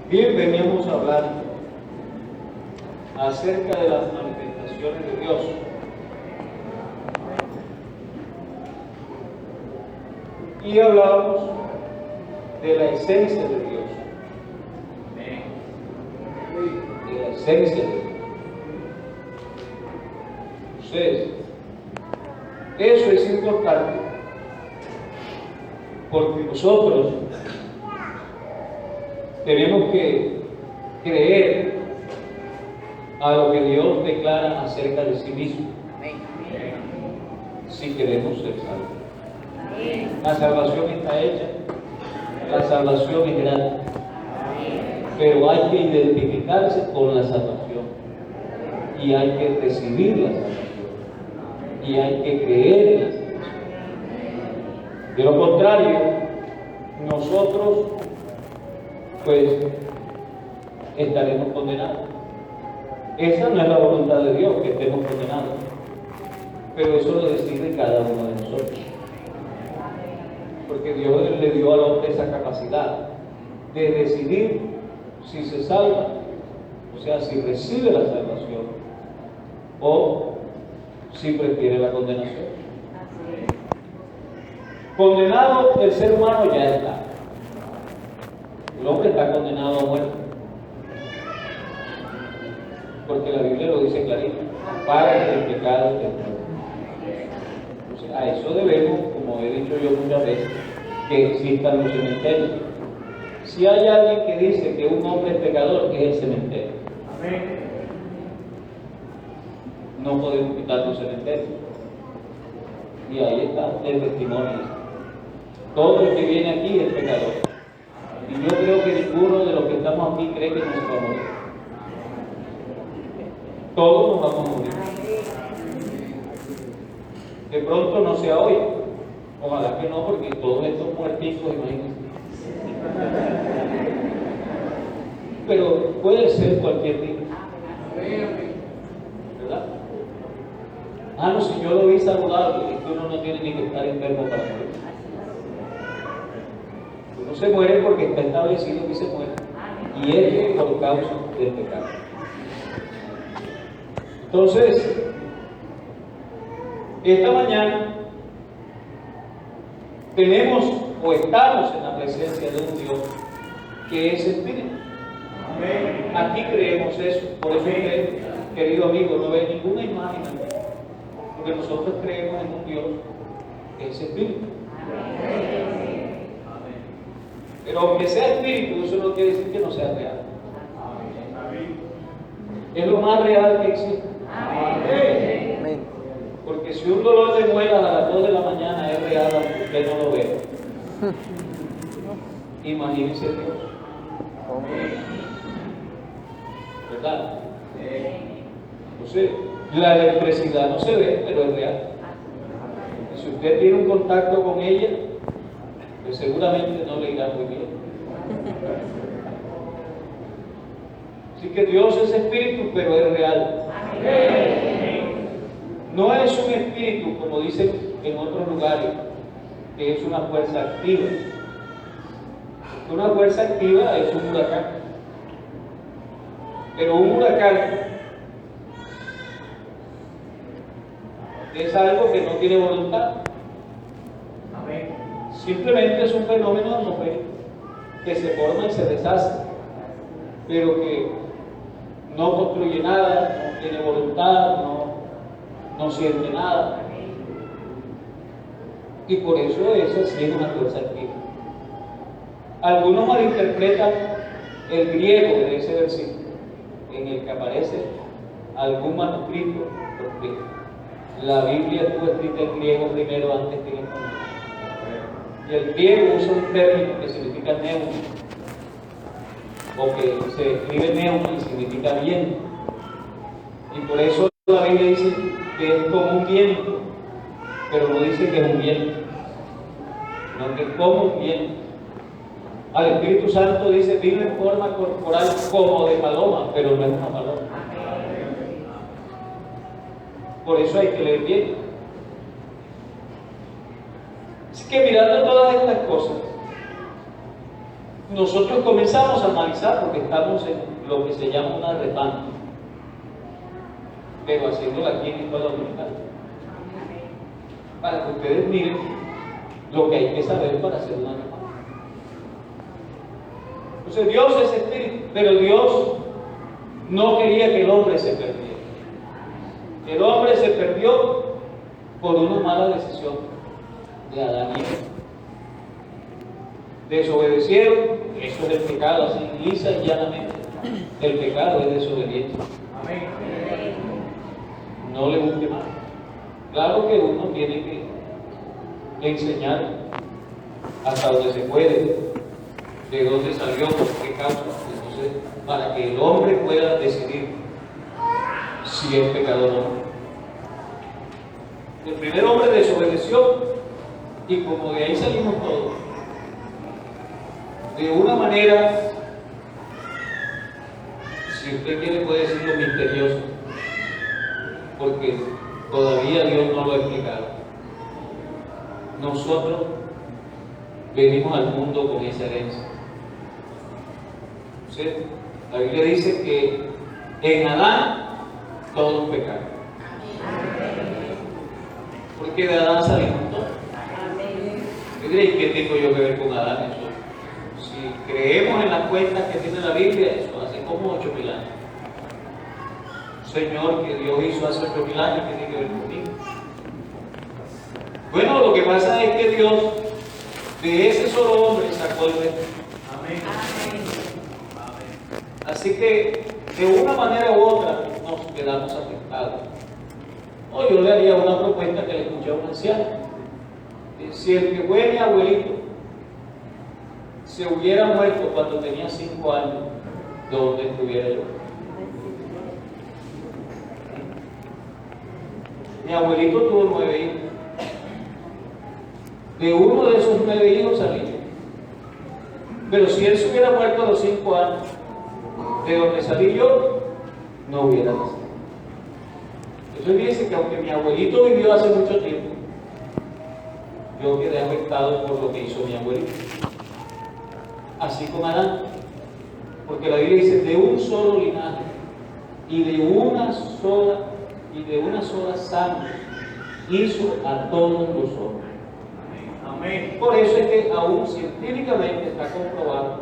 Bien, veníamos hablando acerca de las manifestaciones de Dios. Y hablábamos de la esencia de Dios. De la esencia de Dios. Entonces, eso es importante porque nosotros tenemos que creer a lo que Dios declara acerca de sí mismo. Si queremos ser salvos. La salvación está hecha, la salvación es gratis, pero hay que identificarse con la salvación y hay que recibir la salvación y hay que creer en la salvación. De lo contrario, nosotros pues estaremos condenados. Esa no es la voluntad de Dios, que estemos condenados, pero eso lo decide cada uno de nosotros, porque Dios le dio al hombre esa capacidad de decidir si se salva, o sea, si recibe la salvación o si prefiere la condenación. Condenado el ser humano ya está. El hombre está condenado a muerte, porque la Biblia lo dice clarito: paga el pecado del mundo. Entonces, a eso debemos, como he dicho yo muchas veces, que existan los cementerios. Si hay alguien que dice que un hombre es pecador, es el cementerio. No podemos quitar los cementerios. Y ahí está el testimonio. Todo el que viene aquí es pecador. Y yo creo que ninguno de los que estamos aquí cree que no se va a morir. Todos nos vamos a morir. De pronto no sea hoy. Ojalá que no, porque todos estos muerticos, imagínense. Pero puede ser cualquier día. ¿Verdad? Ah, no, si yo lo vi saludable, es que uno no tiene ni que estar enfermo para morir. Uno se muere porque está establecido que se muere. Y es por causa del pecado. Entonces, esta mañana tenemos o estamos en la presencia de un Dios que es espíritu. Aquí creemos eso. Por eso usted, querido amigo, no ve ninguna imagen aquí, porque nosotros creemos en un Dios que es espíritu. Pero aunque sea espíritu, eso no quiere decir que no sea real. Es lo más real que existe. Porque si un dolor de muelas a las 2 de la mañana es real, aunque usted no lo vea, imagínese Dios. ¿Verdad? Entonces, la electricidad no se ve, pero es real. Y si usted tiene un contacto con ella, pues seguramente no le irá muy bien. Así que Dios es espíritu, pero es real. No es un espíritu, como dicen en otros lugares, que es una fuerza activa. Una fuerza activa es un huracán. Pero un huracán es algo que no tiene voluntad. Simplemente es un fenómeno atmosférico que se forma y se deshace, pero que no construye nada, no tiene voluntad, no siente nada. Y por eso esa sí es una fuerza activa. Algunos malinterpretan el griego de ese versículo, en el que aparece algún manuscrito, porque la Biblia estuvo escrita en griego primero antes que en español. Y el griego usa un término que significa neuma, o que se escribe neuma y significa viento. Y por eso la Biblia dice que es como un viento, pero no dice que es un viento, sino que es como un viento. Al Espíritu Santo dice: vino en forma corporal como de paloma, pero no es una paloma. Por eso hay que leer bien. Así que mirando todas estas cosas, nosotros comenzamos a analizar porque estamos en lo que se llama una repanta, pero haciéndola aquí en Escuela Dominical, para que ustedes miren lo que hay que saber para hacer una repanta. Entonces Dios es espíritu, pero Dios no quería que el hombre se perdiera. El hombre se perdió por una mala decisión de Adán y Eva. Desobedecieron, eso es el pecado, así lisa y llanamente. El pecado es desobediencia. Amén. No le busque más. Claro que uno tiene que enseñar hasta donde se puede, de dónde salió, por qué causa, entonces, para que el hombre pueda decidir si es pecador o no. El primer hombre desobedeció y como de ahí salimos todos, de una manera, si usted quiere puede decirlo misterioso, porque todavía Dios no lo ha explicado. Nosotros venimos al mundo con esa herencia. ¿Sí? La Biblia dice que en Adán todos pecaron. Porque de Adán salimos todos. ¿Y qué tengo yo que ver con Adán? Eso, si creemos en las cuentas que tiene la Biblia, eso hace como 8.000 años. Señor, que Dios hizo hace 8.000 años, ¿qué tiene que ver conmigo? Bueno, lo que pasa es que Dios de ese solo hombre sacó el resto. Amén. Así que de una manera u otra nos quedamos afectados. O yo le haría una propuesta que le escuché a un anciano. Si el que fue mi abuelito se hubiera muerto cuando tenía 5 años, ¿dónde estuviera yo? Mi abuelito tuvo 9 hijos. De uno de esos 9 hijos salí yo. Pero si él se hubiera muerto a los 5 años, de donde salí yo, no hubiera nacido. Eso dice que aunque mi abuelito vivió hace mucho tiempo, yo quedé afectado por lo que hizo mi abuelito. Así como Adán, porque la Biblia dice de un solo linaje y de una sola sangre hizo a todos los hombres. Amén. Por eso es que aún científicamente está comprobado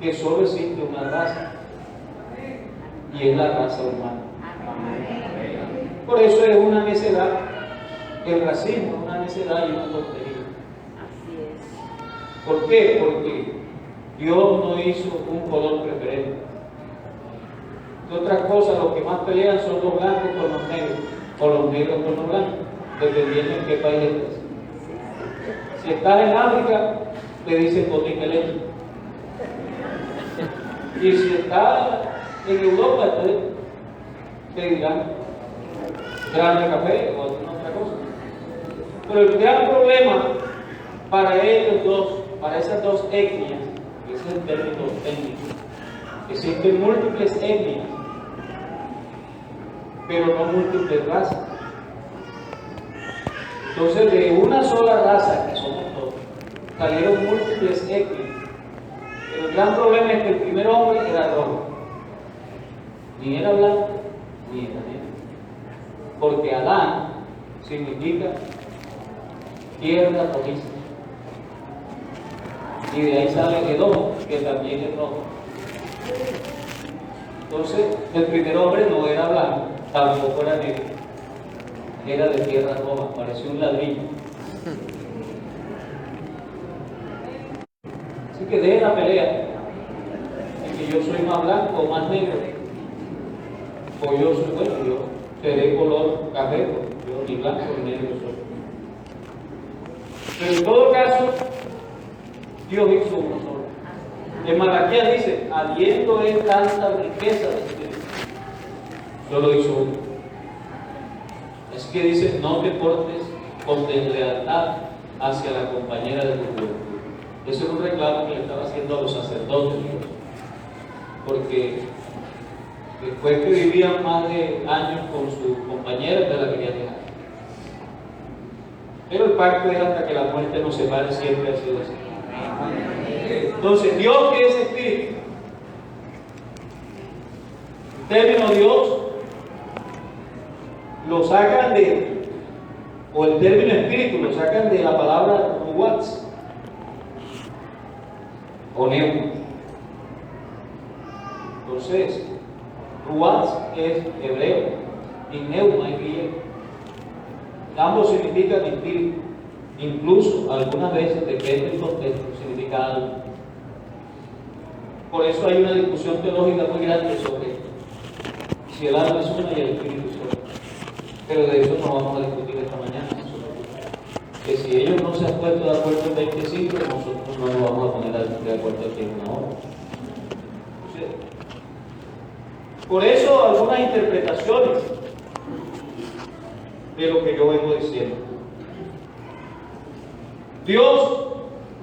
que solo existe una raza y es la raza humana. Por eso es una necedad, el racismo es una necedad y una tontería. Así es. ¿Por qué? Porque Dios no hizo un color preferente. De otras cosas, los que más pelean son los blancos con los negros, o los negros con los blancos, dependiendo en qué país estés. Si estás en África, te dicen botín de leche. Y si estás en Europa, te dirán grano de café o alguna otra cosa. Pero el gran problema para ellos dos, para esas dos etnias, ese es el término técnico, existen múltiples etnias, pero no múltiples razas. Entonces, de una sola raza, que somos todos, salieron múltiples etnias. Pero el gran problema es que el primer hombre era rojo. Ni era blanco, ni era negro. Porque Adán significa tierra rojiza. Y de ahí sale Edom, que también es rojo. Entonces, el primer hombre no era blanco, tampoco era negro. Era de tierra roja, parecía un ladrillo. Así que dejen la pelea de que yo soy más blanco o más negro. O yo soy, bueno, yo seré color café, yo ni blanco ni negro soy. Pero en todo caso, Dios hizo uno solo. En Malaquías dice, habiendo él tanta riqueza de espíritu, solo hizo uno. Así que dice, no te portes con deslealtad hacia la compañera de tu juventud. Ese es un reclamo que le estaba haciendo a los sacerdotes, porque después que vivían más de años con su compañera, te la quería dejar. Pero el pacto es hasta que la muerte nos separe, siempre ha sido así. Entonces, Dios que es espíritu. El término Dios lo sacan o el término espíritu lo sacan de la palabra ruach o neuma. Entonces, ruach es hebreo y neuma es griego. Ambos significan espíritu. Incluso algunas veces, depende del contexto, significa algo. Por eso hay una discusión teológica muy grande sobre si el alma es una y el espíritu es otra. Pero de eso no vamos a discutir esta mañana. Que si ellos no se han puesto de acuerdo en 25, nosotros no nos vamos a poner de acuerdo aquí en una hora. Por eso algunas interpretaciones de lo que yo vengo diciendo. Dios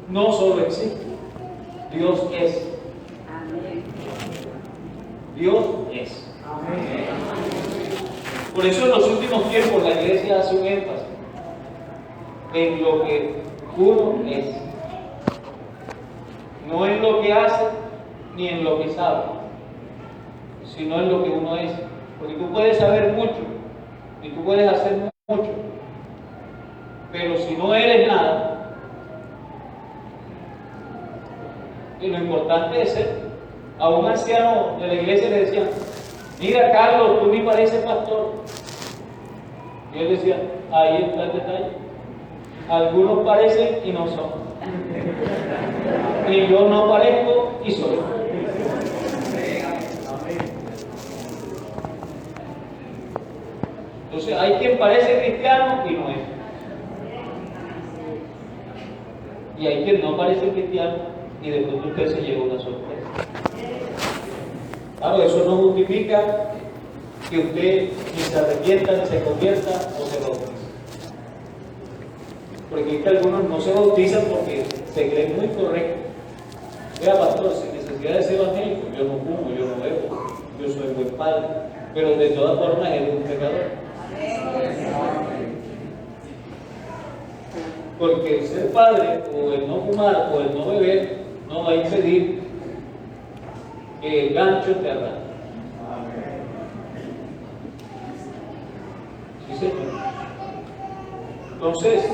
no solo existe, Dios es. Dios es. Por eso en los últimos tiempos la iglesia hace un énfasis en lo que uno es, no en lo que hace ni en lo que sabe, sino en lo que uno es. Porque tú puedes saber mucho y tú puedes hacer mucho, pero si no eres nada, y lo importante es ser. A un anciano de la iglesia le decían: mira, Carlos, tú ni pareces pastor. Y él decía: ahí está el detalle. Algunos parecen y no son. Y yo no parezco y soy. Entonces hay quien parece cristiano y no es. Y hay quien no parece cristiano y de pronto usted se lleva una sorpresa. Claro, eso no justifica que usted ni se arrepienta, ni se convierta o se bautice. Porque es que algunos no se bautizan porque se creen muy correctos. Vea, pastor, sin necesidad de ser evangélico, yo no fumo, yo no bebo, yo soy buen padre, pero de todas formas eres un pecador. Porque el ser padre, o el no fumar, o el no beber, no va a impedir que el gancho te arranque. ¿Sí, señor? Entonces,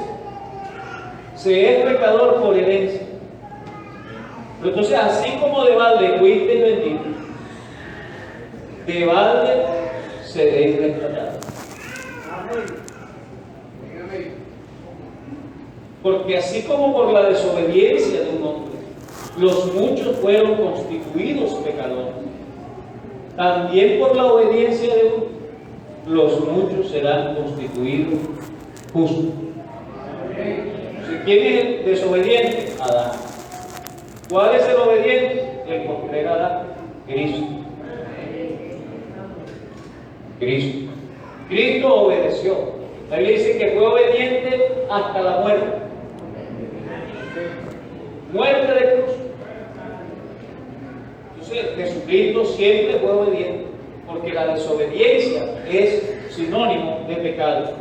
se es pecador por herencia. Pero entonces, así como de balde fuiste bendito, de balde seréis rescatados. Porque así como por la desobediencia de un hombre, los muchos fueron constituidos pecadores, también por la obediencia de uno, los muchos serán constituidos justos. ¿Quién es el desobediente? Adán. ¿Cuál es el obediente? El postrer Adán, Cristo. Cristo. Cristo obedeció. La Biblia dice que fue obediente hasta la muerte. Muerte de cruz. Entonces, Jesucristo siempre fue obediente, porque la desobediencia es sinónimo de pecado.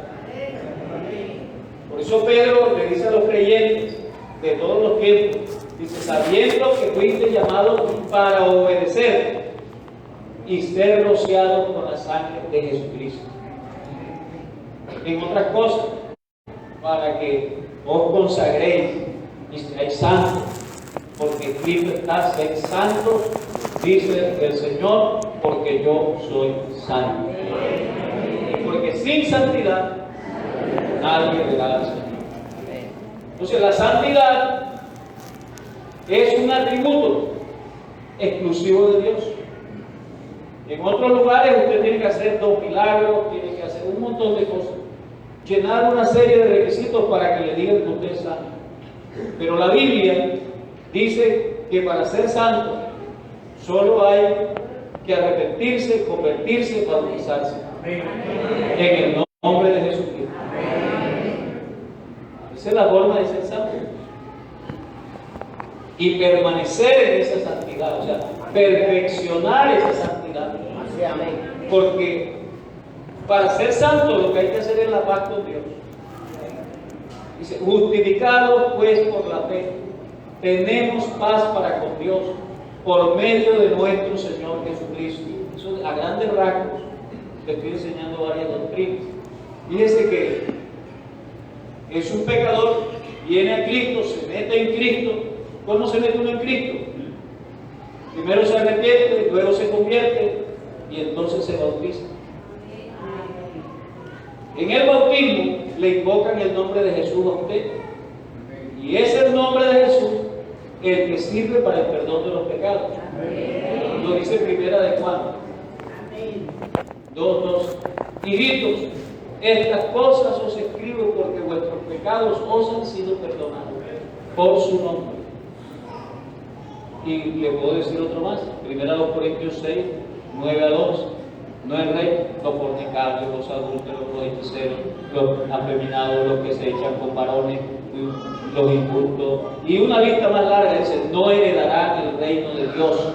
Por eso Pedro le dice a los creyentes de todos los tiempos, dice: sabiendo que fuiste llamados para obedecer y ser rociados con la sangre de Jesucristo. En otras cosas, para que os consagréis y seáis santos, porque escrito está: sed santos, dice el Señor, porque yo soy santo. Porque sin santidad nadie verá al Señor. Entonces, la santidad es un atributo exclusivo de Dios. En otros lugares usted tiene que hacer 2 milagros, tiene que hacer un montón de cosas, llenar una serie de requisitos para que le digan que usted es santo. Pero la Biblia dice que para ser santo solo hay que arrepentirse, convertirse, bautizarse en el nombre de Jesucristo. Esa es la forma de ser santo. Y permanecer en esa santidad, o sea, perfeccionar esa santidad. Porque para ser santo lo que hay que hacer es la paz con Dios. Dice: justificados pues por la fe, tenemos paz para con Dios por medio de nuestro Señor Jesucristo. Eso a grandes rasgos te estoy enseñando varias doctrinas. Fíjese que es un pecador, viene a Cristo, se mete en Cristo. ¿Cómo se mete uno en Cristo? Primero se arrepiente, luego se convierte y entonces se bautiza. En el bautismo le invocan el nombre de Jesús a usted. Y es el nombre de Jesús el que sirve para el perdón de los pecados. Lo dice Primera de Juan 2:2. Hijitos, estas cosas os escribo porque vuestros pecados os han sido perdonados por su nombre. Y le puedo decir otro más. Primera de Corintios 6, 9-12. No el rey, los fornicarios, los adúlteros, los hechiceros, los afeminados, los que se echan con varones, los injustos. Y una lista más larga dice, no heredarán el reino de Dios.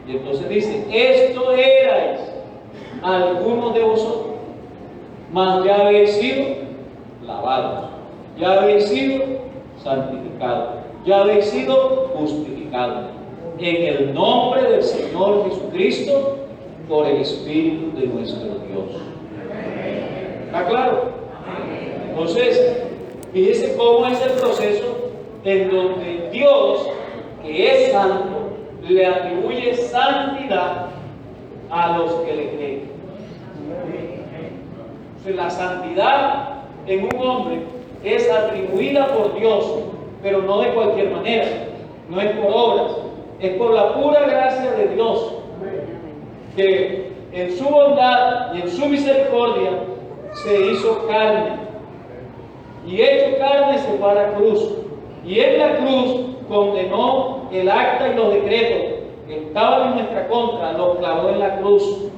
Y entonces dice, esto erais algunos de vosotros, mas ya habéis sido lavados, ya habéis sido santificados, ya habéis sido justificados en el nombre del Señor Jesucristo por el Espíritu de nuestro Dios. ¿Está claro? Entonces, fíjese cómo es el proceso en donde Dios, que es santo, le atribuye santidad a los que le creen. Entonces, la santidad en un hombre es atribuida por Dios, pero no de cualquier manera, no es por obras, es por la pura gracia de Dios, que en su bondad y en su misericordia se hizo carne, y hecho carne se fue a la cruz, y en la cruz condenó el acta y los decretos que estaban en nuestra contra, los clavó en la cruz,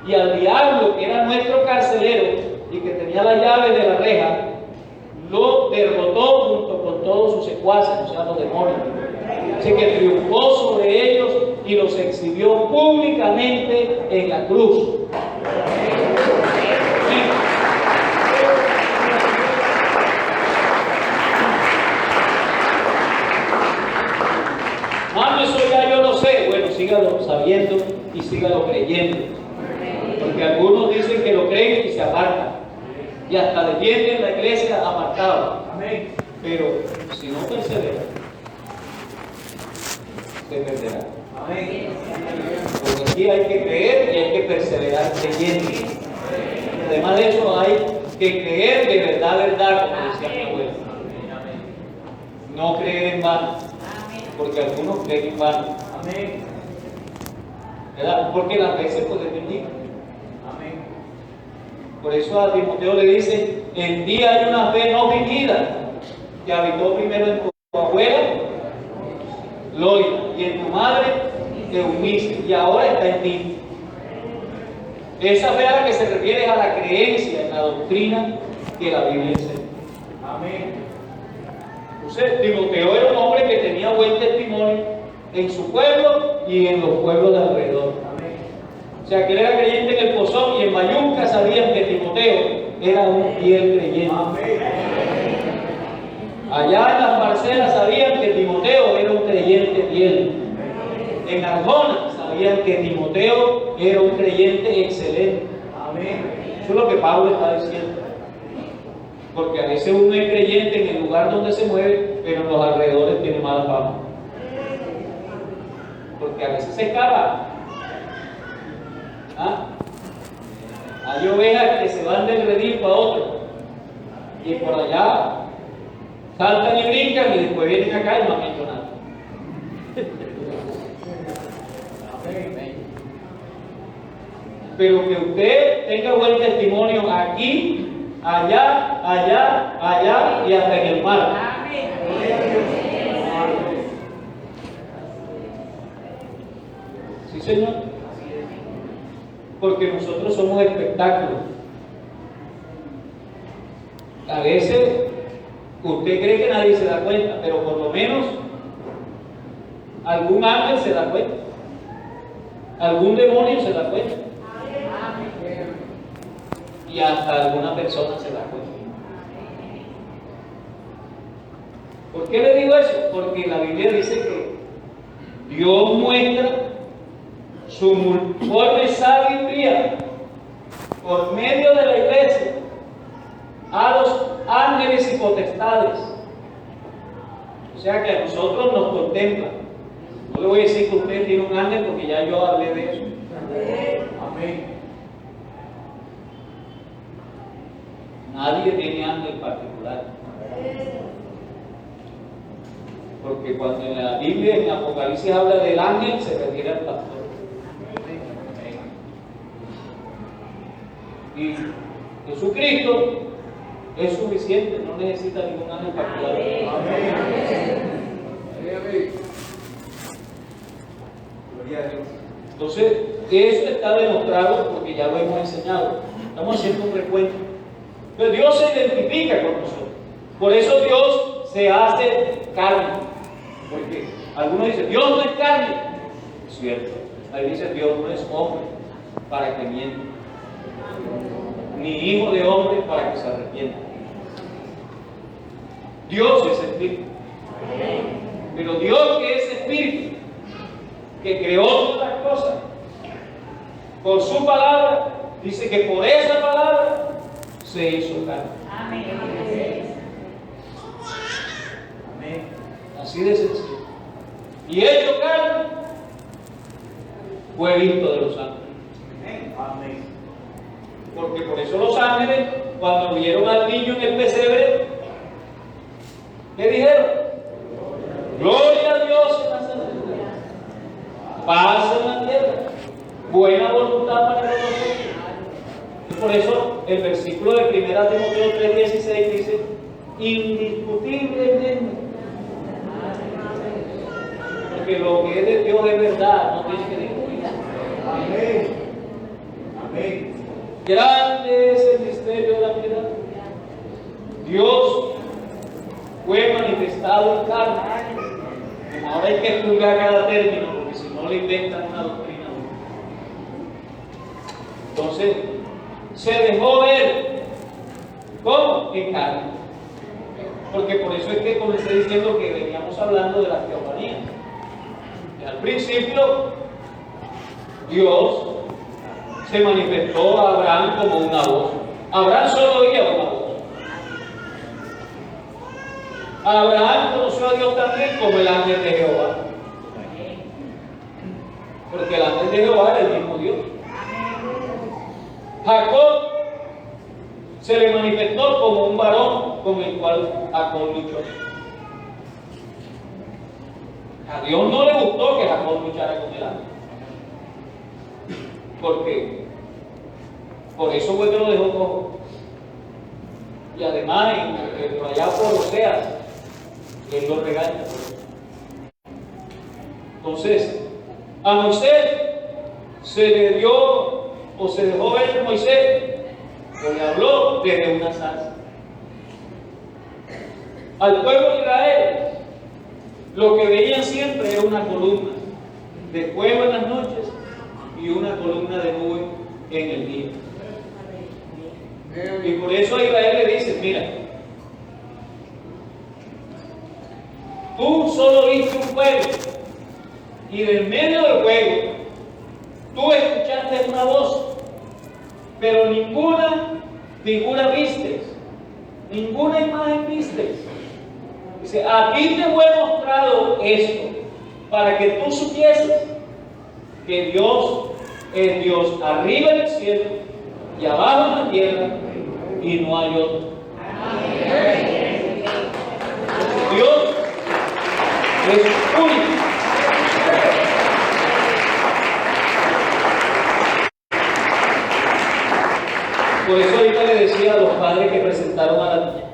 y al diablo, que era nuestro carcelero y que tenía la llave de la reja, lo derrotó junto con todos sus secuaces, o sea, los demonios. Así que triunfó sobre ellos y los exhibió públicamente en la cruz. Mano, eso ya yo lo sé. Bueno, sígalo sabiendo y sígalo creyendo. Porque algunos dicen que lo creen y se apartan. Y hasta defienden la iglesia apartada. Pero si no persevera, se perderá. Porque aquí hay que creer y hay que perseverar creyendo. Además de eso, hay que creer de verdad, como decía mi abuelo. No creer en vano, porque algunos creen en vano. ¿Verdad? Porque la fe se puede venir. Por eso a Timoteo le dice, en ti hay una fe no fingida, que habitó primero en tu abuela, Loida, y en tu madre, Eunice, y ahora está en ti. Esa fe a la que se refiere a la creencia en la doctrina que la Biblia enseña. Amén. Entonces, Timoteo era un hombre que tenía buen testimonio en su pueblo y en los pueblos de alrededor. O sea, que él era creyente en el Pozón y en Mayunca sabían que Timoteo era un fiel creyente. Allá en las parcelas sabían que Timoteo era un creyente fiel. En Arjona sabían que Timoteo era un creyente excelente. Eso es lo que Pablo está diciendo. Porque a veces uno es creyente en el lugar donde se mueve, pero en los alrededores tiene mala fama. Porque a veces se escapa. Hay ovejas que se van del redil para otro y por allá saltan y brincan y después vienen acá y no han hecho nada. Pero que usted tenga buen testimonio aquí, allá, allá, allá y hasta en el mar. Sí, Señor. Porque nosotros somos espectáculos. A veces usted cree que nadie se da cuenta, pero por lo menos algún ángel se da cuenta, algún demonio se da cuenta, y hasta alguna persona se da cuenta. ¿Por qué le digo eso? Porque la Biblia dice que Dios muestra su multiforme sabiduría por medio de la iglesia a los ángeles y potestades. O sea que a nosotros nos contempla. No le voy a decir que usted tiene un ángel porque ya yo hablé de eso. Amén. Nadie tiene ángel particular. Porque cuando en la Biblia, en Apocalipsis, habla del ángel, se refiere al pastor. Y Jesucristo es suficiente, no necesita ningún ángel particular. Entonces, eso está demostrado porque ya lo hemos enseñado. Estamos haciendo un recuento. Pero Dios se identifica con nosotros. Por eso Dios se hace carne. Porque algunos dicen, Dios no es carne. Es cierto. Ahí dice, Dios no es hombre para que mienta, ni hijo de hombre para que se arrepienta. Dios es espíritu. Pero Dios, que es espíritu, que creó todas las cosas, por su palabra, dice que por esa palabra se hizo carne. Amén. Amén. Así de sencillo. Y hecho carne, fue visto de los ángeles. Amén. Porque por eso los ángeles, cuando vieron al niño en el pesebre, ¿qué dijeron? Gloria a Dios en las alturas, paz en la tierra, buena voluntad para nosotros. Y por eso el versículo de 1 Timoteo 3:16 dice, indiscutiblemente. Porque lo que es de Dios es verdad, no tiene que discutir. Amén. Amén. Grande es el misterio de la piedad. Dios fue manifestado en carne. Ahora hay que estudiar cada término, porque si no le inventan una doctrina. Entonces, se dejó ver. ¿Cómo? En carne. Porque por eso es que comencé diciendo que veníamos hablando de la teofanía. Al principio, Dios se manifestó a Abraham como una voz. Abraham solo oía una voz. Abraham conoció a Dios también como el ángel de Jehová. Porque el ángel de Jehová era el mismo Dios. Jacob se le manifestó como un varón con el cual Jacob luchó. A Dios no le gustó que Jacob luchara con el ángel. ¿Por qué? Por eso fue que lo dejó cojo. Y además, por allá por Oseas, él lo regaña. Entonces, a Moisés se le dio, o se dejó ver Moisés, o le habló desde una zarza. Al pueblo de Israel, lo que veían siempre era una columna de fuego en las noches y una columna de nube en el día. Y por eso a Israel le dice, mira, tú solo viste un fuego y del medio del fuego tú escuchaste una voz, pero ninguna figura vistes, ninguna imagen vistes. Dice, a ti te fue mostrado esto para que tú supieses que Dios es Dios arriba en el cielo y abajo en la tierra y no hay otro. Dios es único. Por eso ahorita le decía a los padres que presentaron a la niña.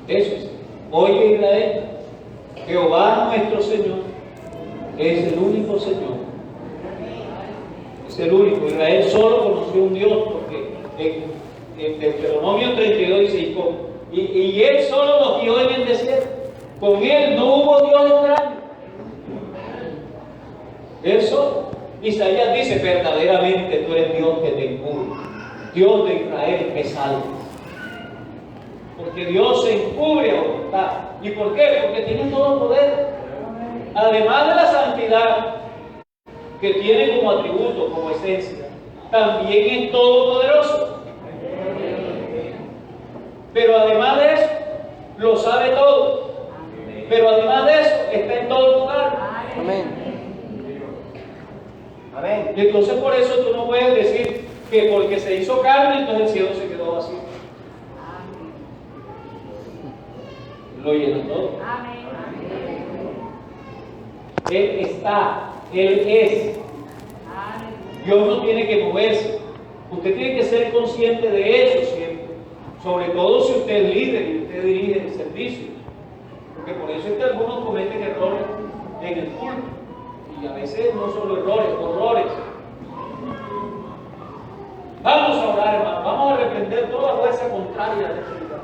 Eso es. Oye Israel, Jehová nuestro Señor es el único Señor. Es el único. Israel solo conoció un Dios, porque en Deuteronomio 32 dice, y él solo nos guió en el desierto. Con él no hubo Dios extraño. Él solo. Isaías dice, verdaderamente tú eres Dios que te encubre, Dios de Israel que salva. Porque Dios se encubre voluntad. ¿Y por qué? Porque tiene todo poder. Además de la santidad que tiene como atributo, como esencia, también es todopoderoso. Pero además de eso, lo sabe todo. Pero además de eso, está en todo lugar. Amén. Amén. Y entonces por eso tú no puedes decir que porque se hizo carne, entonces el cielo se quedó vacío. Lo llena todo. Él está, Él es. Dios no tiene que moverse. Usted tiene que ser consciente de eso siempre. Sobre todo si usted es líder y usted dirige el servicio. Porque por eso es que algunos cometen errores en el culto. Y a veces no solo errores, horrores. Vamos a orar, hermano. Vamos a reprender toda fuerza contraria de este lugar.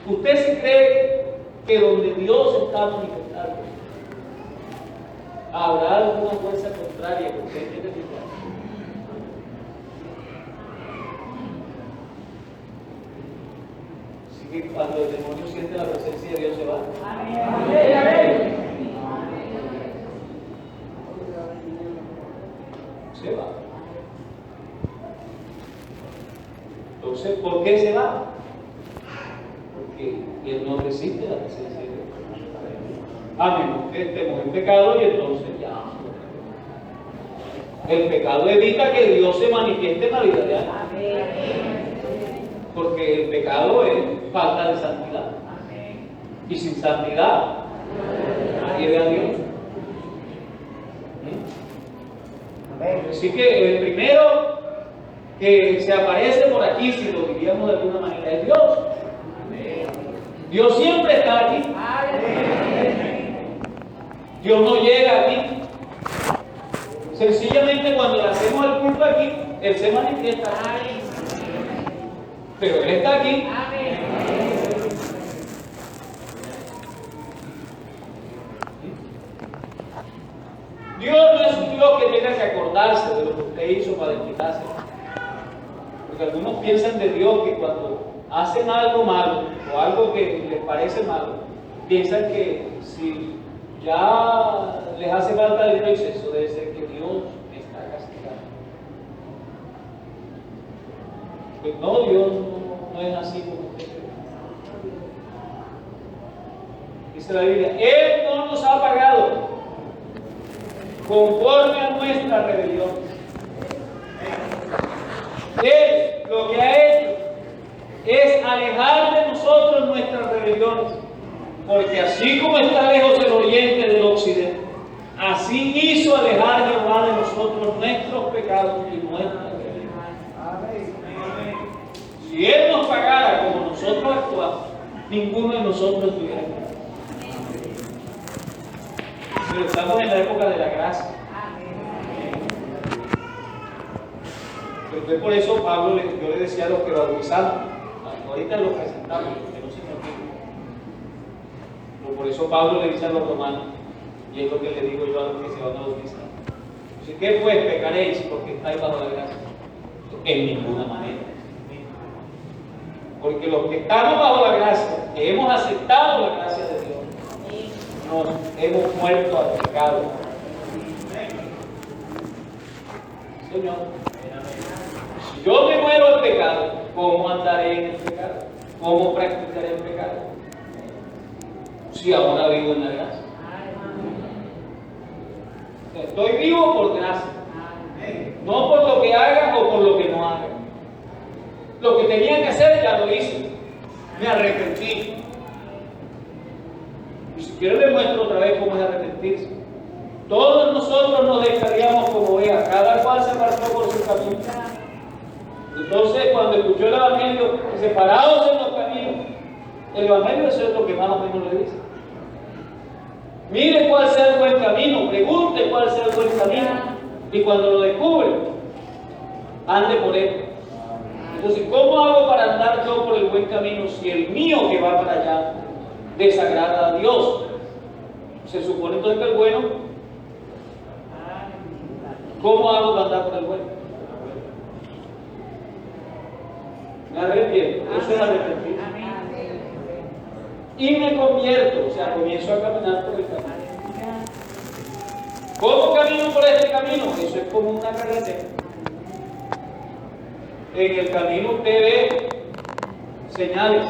¿Usted se cree que donde Dios está manifestado habrá alguna fuerza contraria que usted tiene que quitar? Así que cuando el demonio siente la presencia de Dios se va. Amén. Se va. Entonces, ¿por qué se va? Porque Él no resiste la presencia de Dios. A menos que estemos en pecado y entonces ya. El pecado evita que Dios se manifieste en la vida real. Porque el pecado es falta de santidad. Y sin santidad nadie ve a Dios. Así que el primero que se aparece por aquí, si lo diríamos de alguna manera, es Dios. Dios siempre está aquí. Dios no llega aquí. Sencillamente cuando le hacemos el culto aquí, Él se manifiesta. Pero Él está aquí. Dios no es un Dios que tenga que acordarse de lo que usted hizo para desquitarse. Porque algunos piensan de Dios que cuando hacen algo malo o algo que les parece malo, piensan que si ya les hace falta dinero, y eso debe ser que Dios me está castigando. Pues no, Dios no es así como usted cree. Dice la Biblia, Él no nos ha pagado conforme a nuestra rebelión. Él lo que ha hecho es alejar de nosotros nuestras rebeliones, porque así como está lejos el oriente del occidente, así hizo alejar Jehová de nosotros nuestros pecados y nuestras rebeliones. Si Él nos pagara como nosotros actuamos, ninguno de nosotros estuviera aquí. Pero estamos en la época de la gracia. Entonces por eso Pablo, yo le decía a los que bautizamos, ahorita lo presentamos, que no se me olvide. Pero por eso Pablo le dice a los romanos, y es lo que le digo yo a los que se van a bautizar. Dice, ¿qué pues pecaréis porque estáis bajo la gracia? En ninguna manera. Porque los que estamos bajo la gracia, que hemos aceptado la gracia de Dios, nos hemos muerto al pecado. Señor, si yo me muero al pecado, ¿cómo andaré en el pecado? ¿Cómo practicaré el pecado? Si ahora vivo en la gracia. Estoy vivo por gracia, no por lo que haga o por lo que no haga. Lo que tenía que hacer ya lo hice, me arrepentí. Y si quiero le muestro otra vez cómo es arrepentirse. Todos nosotros nos dejaríamos como ovejas, cada cual se apartó por su camino. Entonces, cuando escuchó el Evangelio, separados en los caminos, el Evangelio es lo que más o menos le dice. Mire cuál sea el buen camino, pregunte cuál sea el buen camino, y cuando lo descubre, ande por él. Entonces, ¿cómo hago para andar yo por el buen camino si el mío que va para allá desagrada a Dios? Se supone entonces que el bueno. ¿Cómo hago para andar por el bueno? Me arrepiento. Eso es arrepentir. Y me convierto, o sea, comienzo a caminar por el camino. ¿Cómo camino por este camino? Eso es como una carretera. En el camino usted ve señales,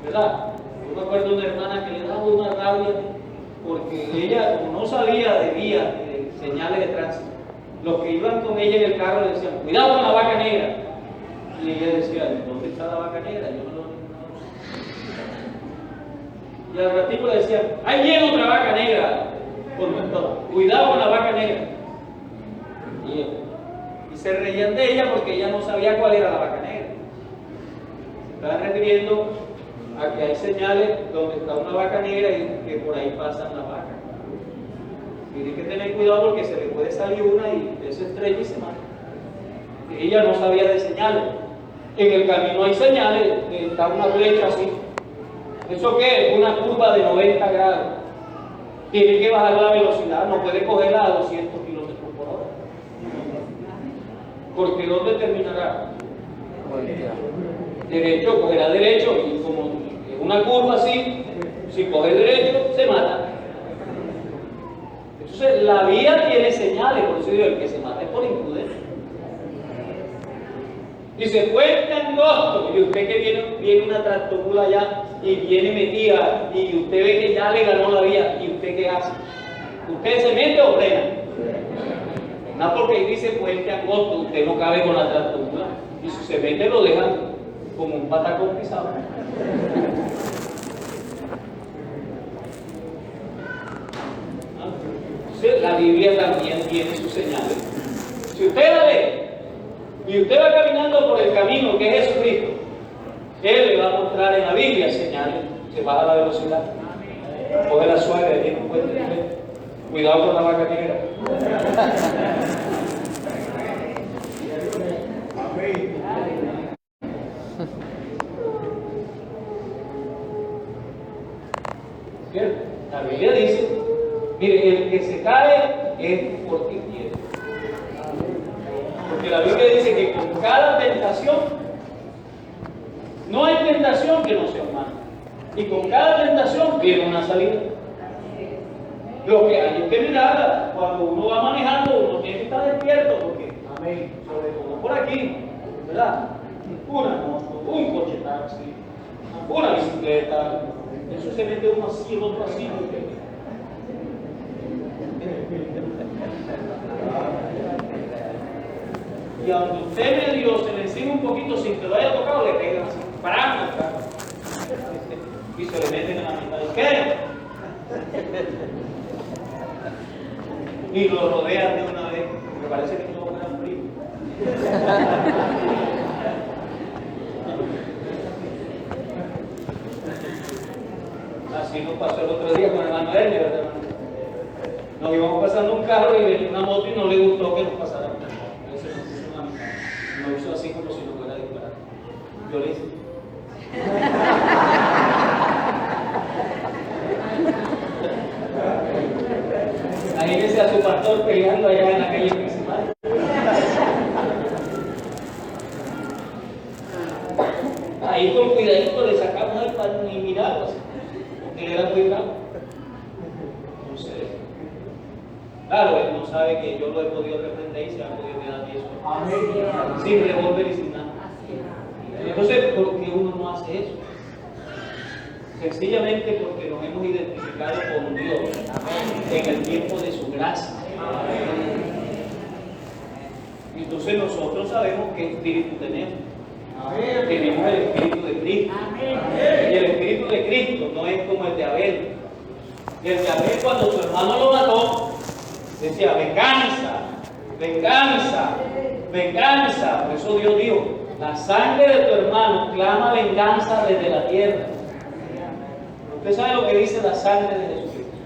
¿verdad? Yo me acuerdo de una hermana que le daba una rabia porque ella, como no sabía de vías, de señales de tránsito, los que iban con ella en el carro le decían, cuidado con la vaca negra. Y ella decía, ¿dónde está la vaca negra? Yo no. Y al ratito le decían, ahí viene otra vaca negra. Cuidado con la vaca negra. Y se reían de ella porque ella no sabía cuál era la vaca negra. Se estaban refiriendo a que hay señales donde está una vaca negra y que por ahí pasan las vacas. Tiene que tener cuidado porque se le puede salir una y se estrella y se mata. Ella no sabía de señales. En el camino hay señales, está una flecha así. ¿Eso qué es? Una curva de 90 grados. Tiene que bajar la velocidad, no puede cogerla a 200 kilómetros por hora. Porque ¿dónde terminará? Derecho, cogerá derecho y como es una curva así, si coge derecho, se mata. Entonces, la vía tiene señales, por eso digo, el que se mata es por imprudencia. Dice, puente angosto, y usted que viene una tractomula allá y viene metida, y usted ve que ya le ganó la vía, ¿y usted qué hace? ¿Usted se mete o frena? No, porque ahí dice puente angosto, usted no cabe con la tractomula, y si se mete lo dejan como un patacón pisado. Entonces, la Biblia también tiene sus señales. Si usted la lee, y usted va caminando por el camino que es Jesucristo, Él le va a mostrar en la Biblia señales. Se baja la velocidad, coge la suave, tiene un puente, cuidado con la vaca negra. ¿Cierto? La Biblia dice, mire, el que se cae es porque quiere. Porque la Biblia dice que con cada tentación, no hay tentación que no sea humana. Y con cada tentación viene una salida. Lo que hay es que mirar, cuando uno va manejando, uno tiene que estar despierto, porque, amén, sobre todo por aquí, ¿verdad? Una moto, un coche taxi, una bicicleta, eso se mete uno así, el otro así. Y aunque usted medio se le encima un poquito sin que lo haya tocado, le pegan así, ¡pram! Y se le meten en la mitad de qué. Y lo rodean de una vez, porque parece que todo queda frío. Así nos pasó el otro día con el hermano Ernie, ¿verdad? Nos íbamos pasando un carro y venía una moto y no le gustó que nos pasara. Lo hizo así como si no fuera a disparar. Yo le hice. Imagínense a su pastor peleando allá en la calle principal. Ahí con cuidadito le sacamos el pan y mirarlo así, porque él era muy bravo. Entonces, claro, él no sabe que yo lo he podido reprender y se ha podido quedar eso. Sin revólver y sin nada. Entonces, ¿por qué uno no hace eso? Sencillamente porque nos hemos identificado con Dios en el tiempo de su gracia. Entonces nosotros sabemos qué espíritu tenemos. Tenemos el espíritu de Cristo. Y el espíritu de Cristo no es como el de Abel. El de Abel, cuando su hermano lo mató, decía, venganza, venganza, venganza. Por eso Dios dijo, la sangre de tu hermano clama venganza desde la tierra. Usted sabe lo que dice la sangre de Jesucristo.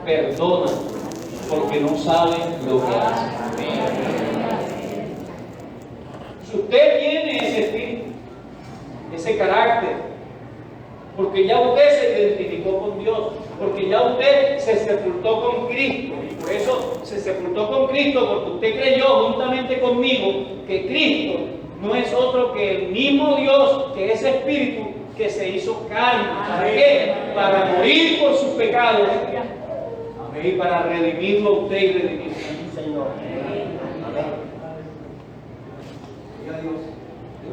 Perdona, porque no saben lo que hacen. Si usted tiene ese espíritu, ese carácter, porque ya usted se identificó con Dios, porque ya usted se sepultó con Cristo, y por eso se sepultó con Cristo, porque usted creyó juntamente conmigo que Cristo no es otro que el mismo Dios, que es espíritu, que se hizo carne. ¿Para qué? Para morir por sus pecados y para redimirlo a usted y redimirlo a mí, Señor.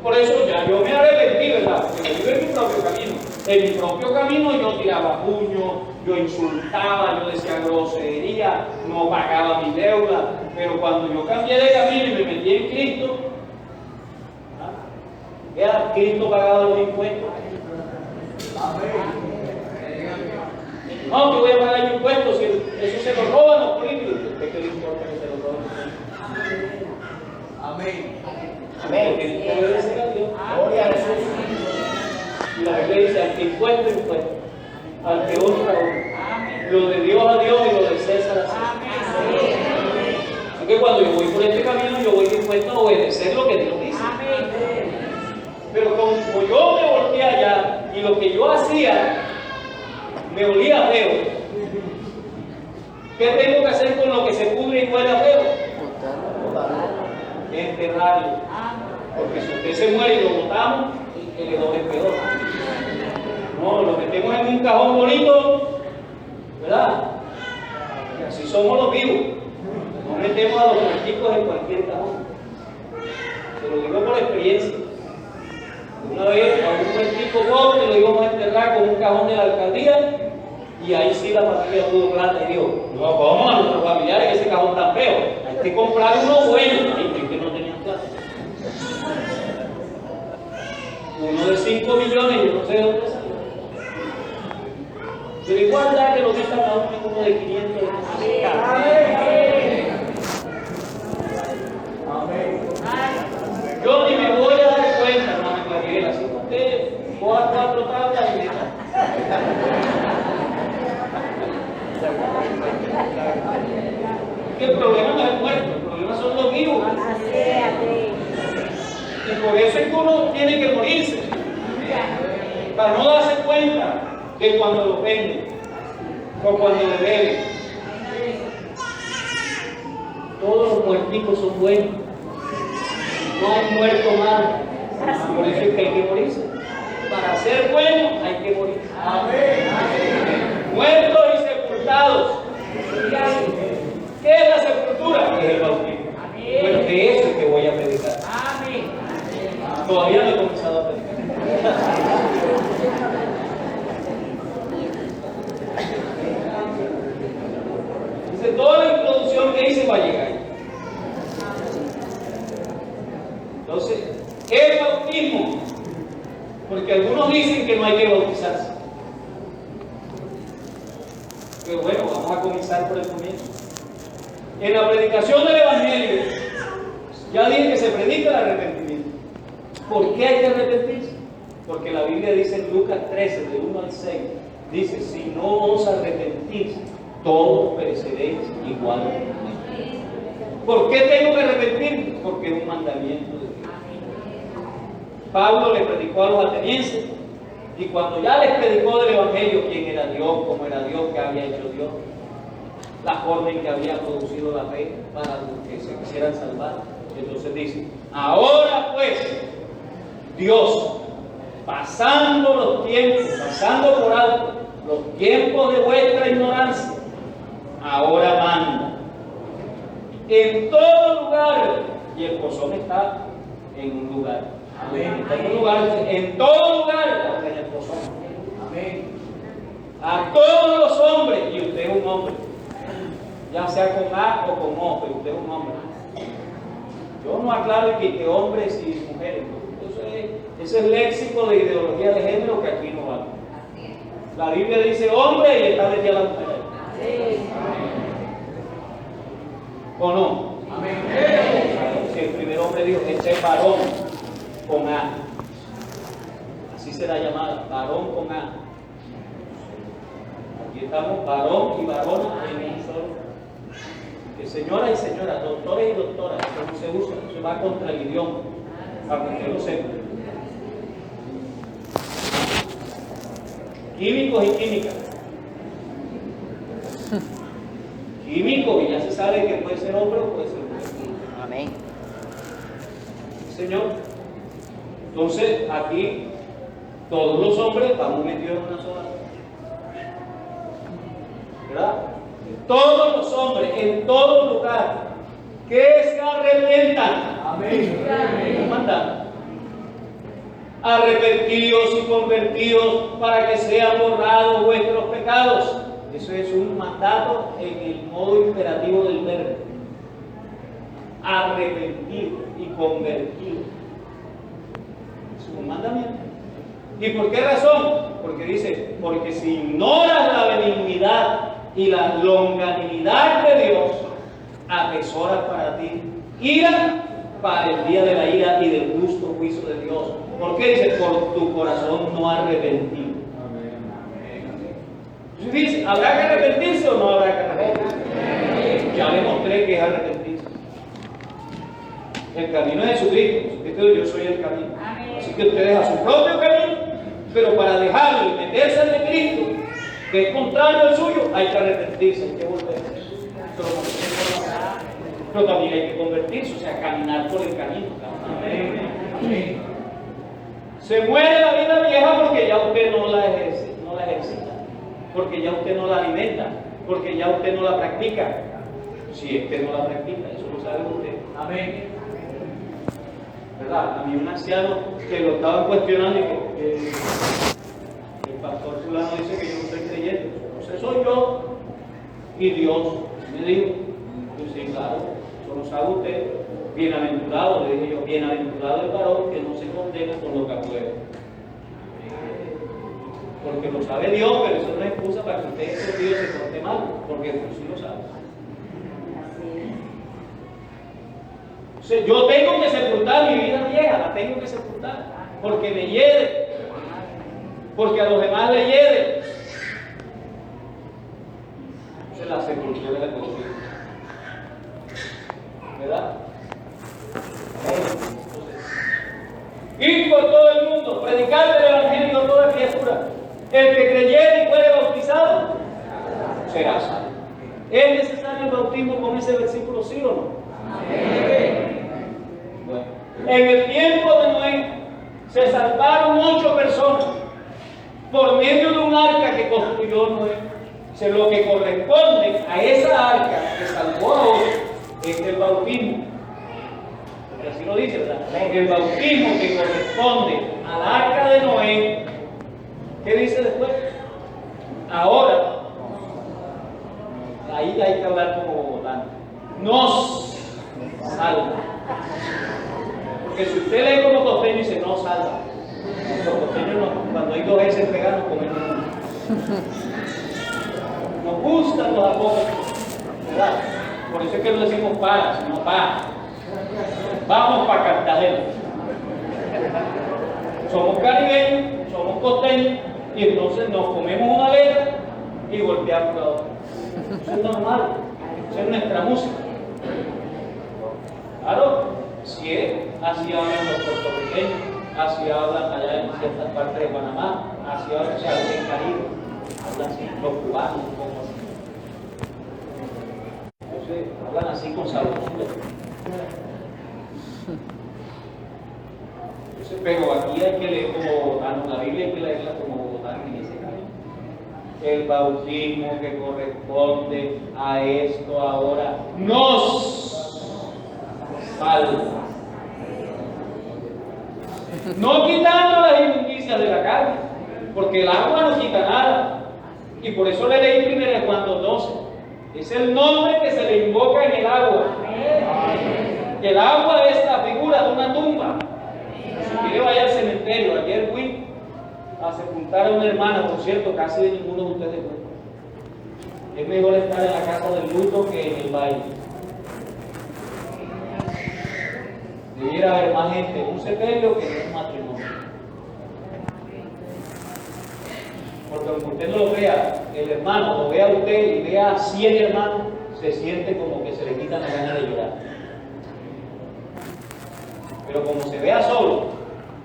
Por eso ya yo me arrepentí, ¿verdad? Porque yo iba en mi propio camino. En mi propio camino yo tiraba puños, yo insultaba, yo decía grosería, no pagaba mi deuda. Pero cuando yo cambié de camino y me metí en Cristo, ya Cristo pagaba los impuestos. No, que voy a pagar impuestos, si eso se lo roban los políticos. ¿Qué le importa que se lo roben? Amén. Amén. Porque obedecer a Dios. Gloria a Jesús. Y la Biblia dice: al que impuesto, impuesto. Al que honra, honra. Lo de Dios a Dios y lo de César a César. Así que cuando yo voy por este camino, yo voy dispuesto a obedecer lo que Dios dice. Pero como yo me volteé allá y lo que yo hacía me olía feo, ¿qué tengo que hacer con lo que se pudre y huele feo? Enterrarlo. Porque si usted se muere y lo botamos, el hedor es peor. No, lo metemos en un cajón bonito, ¿verdad? Y así somos los vivos. No metemos a los muerticos en cualquier cajón. Se lo digo por experiencia. Una vez a un muertico pobre lo íbamos a enterrar con un cajón de la alcaldía, y ahí sí la patrulla tuvo plata y dijo: no, ¿cómo a nuestros familiares ese cajón tan feo? Hay que comprar uno bueno. Ay, que no tenían plata. Uno de 5 millones, yo no sé de dónde salió. Pero igual da que lo quitan a uno de 500. Amén. Yo ni me voy a dar cuenta, hermana Clariela, si usted coja 4 tablas y deja. Que el problema no es el muerto, el problema son los vivos. Y por eso es que uno tiene que morirse, para no darse cuenta de cuando lo ofenden o cuando le deben. Todos los muerticos son buenos, no hay muerto malo. Por eso es que hay que morirse. Para ser bueno hay que morir. Muertos y sepultados. ¿Qué es la sepultura? Es el bautismo. Bueno, de eso es que voy a predicar. Todavía no he comenzado a predicar. Dice, toda la introducción que hice va a llegar. Entonces, ¿qué es bautismo? Porque algunos dicen que no hay que bautizarse. Pero bueno, vamos a comenzar por el comienzo. En la predicación del Evangelio, ya dije que se predica el arrepentimiento. ¿Por qué hay que arrepentirse? Porque la Biblia dice en Lucas 13, del 1 al 6, dice: si no os arrepentís, todos pereceréis igualmente. ¿Por qué tengo que arrepentirme? Porque es un mandamiento de Dios. Pablo le predicó a los atenienses, y cuando ya les predicó del Evangelio, quién era Dios, cómo era Dios, qué había hecho Dios, la forma en que había producido la fe para los que se quisieran salvar, entonces dice: ahora pues, Dios, pasando los tiempos, pasando por alto los tiempos de vuestra ignorancia, ahora manda en todo lugar, y el pozón está en un lugar. Amén. Está en un lugar, en todo lugar está en el pozón. Amén. A todos los hombres, y usted es un hombre, ya sea con A o con O, pero usted es un hombre. Yo no aclaro que hombres y mujeres, eso es léxico de ideología de género que aquí no va. La Biblia dice hombre y está metida la mujer. ¿O no? Amén. Si el primer hombre dijo que este es varón con A, así será llamada, varón con A. Aquí estamos varón y varona en un solo. Que señora y señora, doctores y doctoras, eso no se usa, eso va contra el idioma, para que usted lo sepa. Químicos y químicas. Químico, y ya se sabe que puede ser hombre o puede ser mujer. Amén. Señor, Entonces, aquí todos los hombres vamos metidos en una sola. ¿Verdad? Todos los hombres, en todo lugar, que se arrepientan. Amén. Manda. Arrepentidos y convertidos para que sean borrados vuestros pecados. Eso es un mandato en el modo imperativo del verbo. Arrepentido y convertido. Es un mandamiento. ¿Y por qué razón? Porque dice, porque si ignoras la benignidad y la longanimidad de Dios, atesoras para ti ira para el día de la ira y del justo juicio de Dios. ¿Por qué dice? Por tu corazón no arrepentido. Entonces dice, ¿habrá que arrepentirse o no habrá que arrepentirse? Ya le mostré que es arrepentirse. El camino es Jesucristo. Jesucristo, yo soy el camino. Así que usted deja su propio camino, pero para dejarlo y meterse al de Cristo, que es contrario al suyo, hay que arrepentirse, hay que volver. Pero también hay que convertirse, o sea, caminar por el camino. Amén. Se muere la vida vieja porque ya usted no la ejercita, porque ya usted no la alimenta, porque ya usted no la practica. Si es que no la practica, eso lo sabe usted. Amén. ¿Verdad? A mí un anciano que lo estaban cuestionando y que el pastor fulano dice que yo no soy creyente. Entonces soy yo. Y Dios me dijo, yo sí, claro, eso lo sabe usted. Bienaventurado, le dije yo, bienaventurado el varón que no se condena con lo que aprueba. Porque lo sabe Dios, pero eso no es excusa para que usted ese Dios se porte mal, porque Dios sí lo sabe. O sea, yo tengo que sepultar mi vida vieja, la tengo que sepultar, porque me hiede, porque a los demás le hiede. Esa es la sepultura de la conciencia. ¿Verdad? Ir por todo el mundo, predicar el evangelio a toda criatura. El que creyere y fuere bautizado será salvo. ¿Es necesario el bautismo con ese versículo, sí o no? Amén. Bueno, en el tiempo de Noé se salvaron 8 personas por medio de un arca que construyó Noé. O sea, lo que corresponde a esa arca que salvó a 8 es el bautismo. Porque así lo dice, ¿verdad? El bautismo que corresponde al arca de Noé. ¿Qué dice después? Ahora, ahí hay que hablar como bogotano. Nos salva. Porque si usted lee como costeño dice no salva. Los costeños no, cuando hay 2 S pegados comen uno. Nos gustan los apóstoles, ¿verdad? Por eso es que no decimos para, sino para. Vamos para Cartagena. Somos caribeños, somos costeños, y entonces nos comemos una letra y golpeamos la otra. Eso es normal, eso es nuestra música. Claro, si es, así hablan los puertorriqueños, así hablan allá en ciertas partes de Panamá, así hablan, o sea, en Caribe, hablan así, los cubanos, un poco así. Entonces, hablan así con sabrosura. Pero aquí hay que leer como bogotano, la Biblia hay que leerla como bogotano en ese caso. El bautismo que corresponde a esto ahora nos salva. No quitando las inmundicias de la carne, porque el agua no quita nada. Y por eso le leí 1 Juan 2:12. Es el nombre que se le invoca en el agua. El agua es la figura de una tumba. Si quiere vaya al cementerio. Ayer fui a sepultar a una hermana, por cierto, casi de ninguno de ustedes fue. Es mejor estar en la casa del luto que en el baile. Debiera haber más gente en un sepelio que en un matrimonio. Porque aunque usted no lo vea, el hermano lo vea a usted y vea a 100 hermanos, se siente como que se le quitan la gana de llorar. Pero como se vea solo,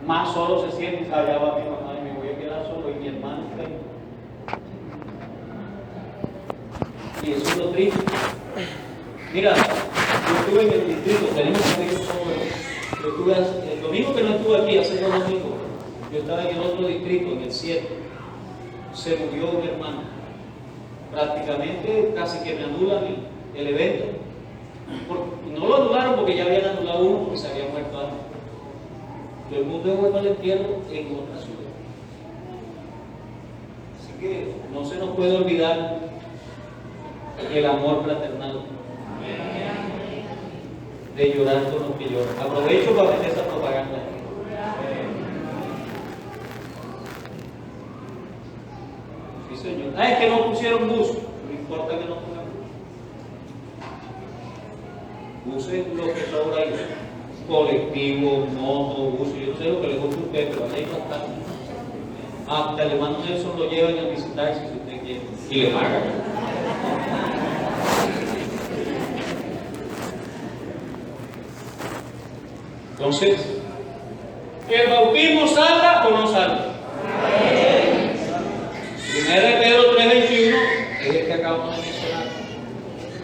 más solo se siente y sabe, allá va mi mamá y me voy a quedar solo y mi hermano está ahí. Y eso es lo triste. Mira, yo estuve en el distrito, tenemos amigos sobre El domingo que no estuve aquí, hace 2 domingos, yo estaba en el otro distrito, en el 7. Se murió un hermano. Prácticamente casi que me anulan el evento. No lo anularon porque ya habían anulado uno porque se había muerto antes. Todo el mundo dejó el entierro en otra ciudad. Así que no se nos puede olvidar el amor fraternal. De llorar con los que lloran. Aprovecho para meter esa propaganda. Sí, señor. Es que no pusieron bus. No importa que no pongan bus. Buses lo que sobra ahí. Colectivo, moto, bus. Yo sé lo que le gusta a usted, pero ahí no está. Hasta el hermano Nelson lo llevan a visitar si usted quiere. Y le pagan. Entonces, ¿el bautismo salva o no salva? Primero de Pedro 3:21 es el que acabamos de mencionar.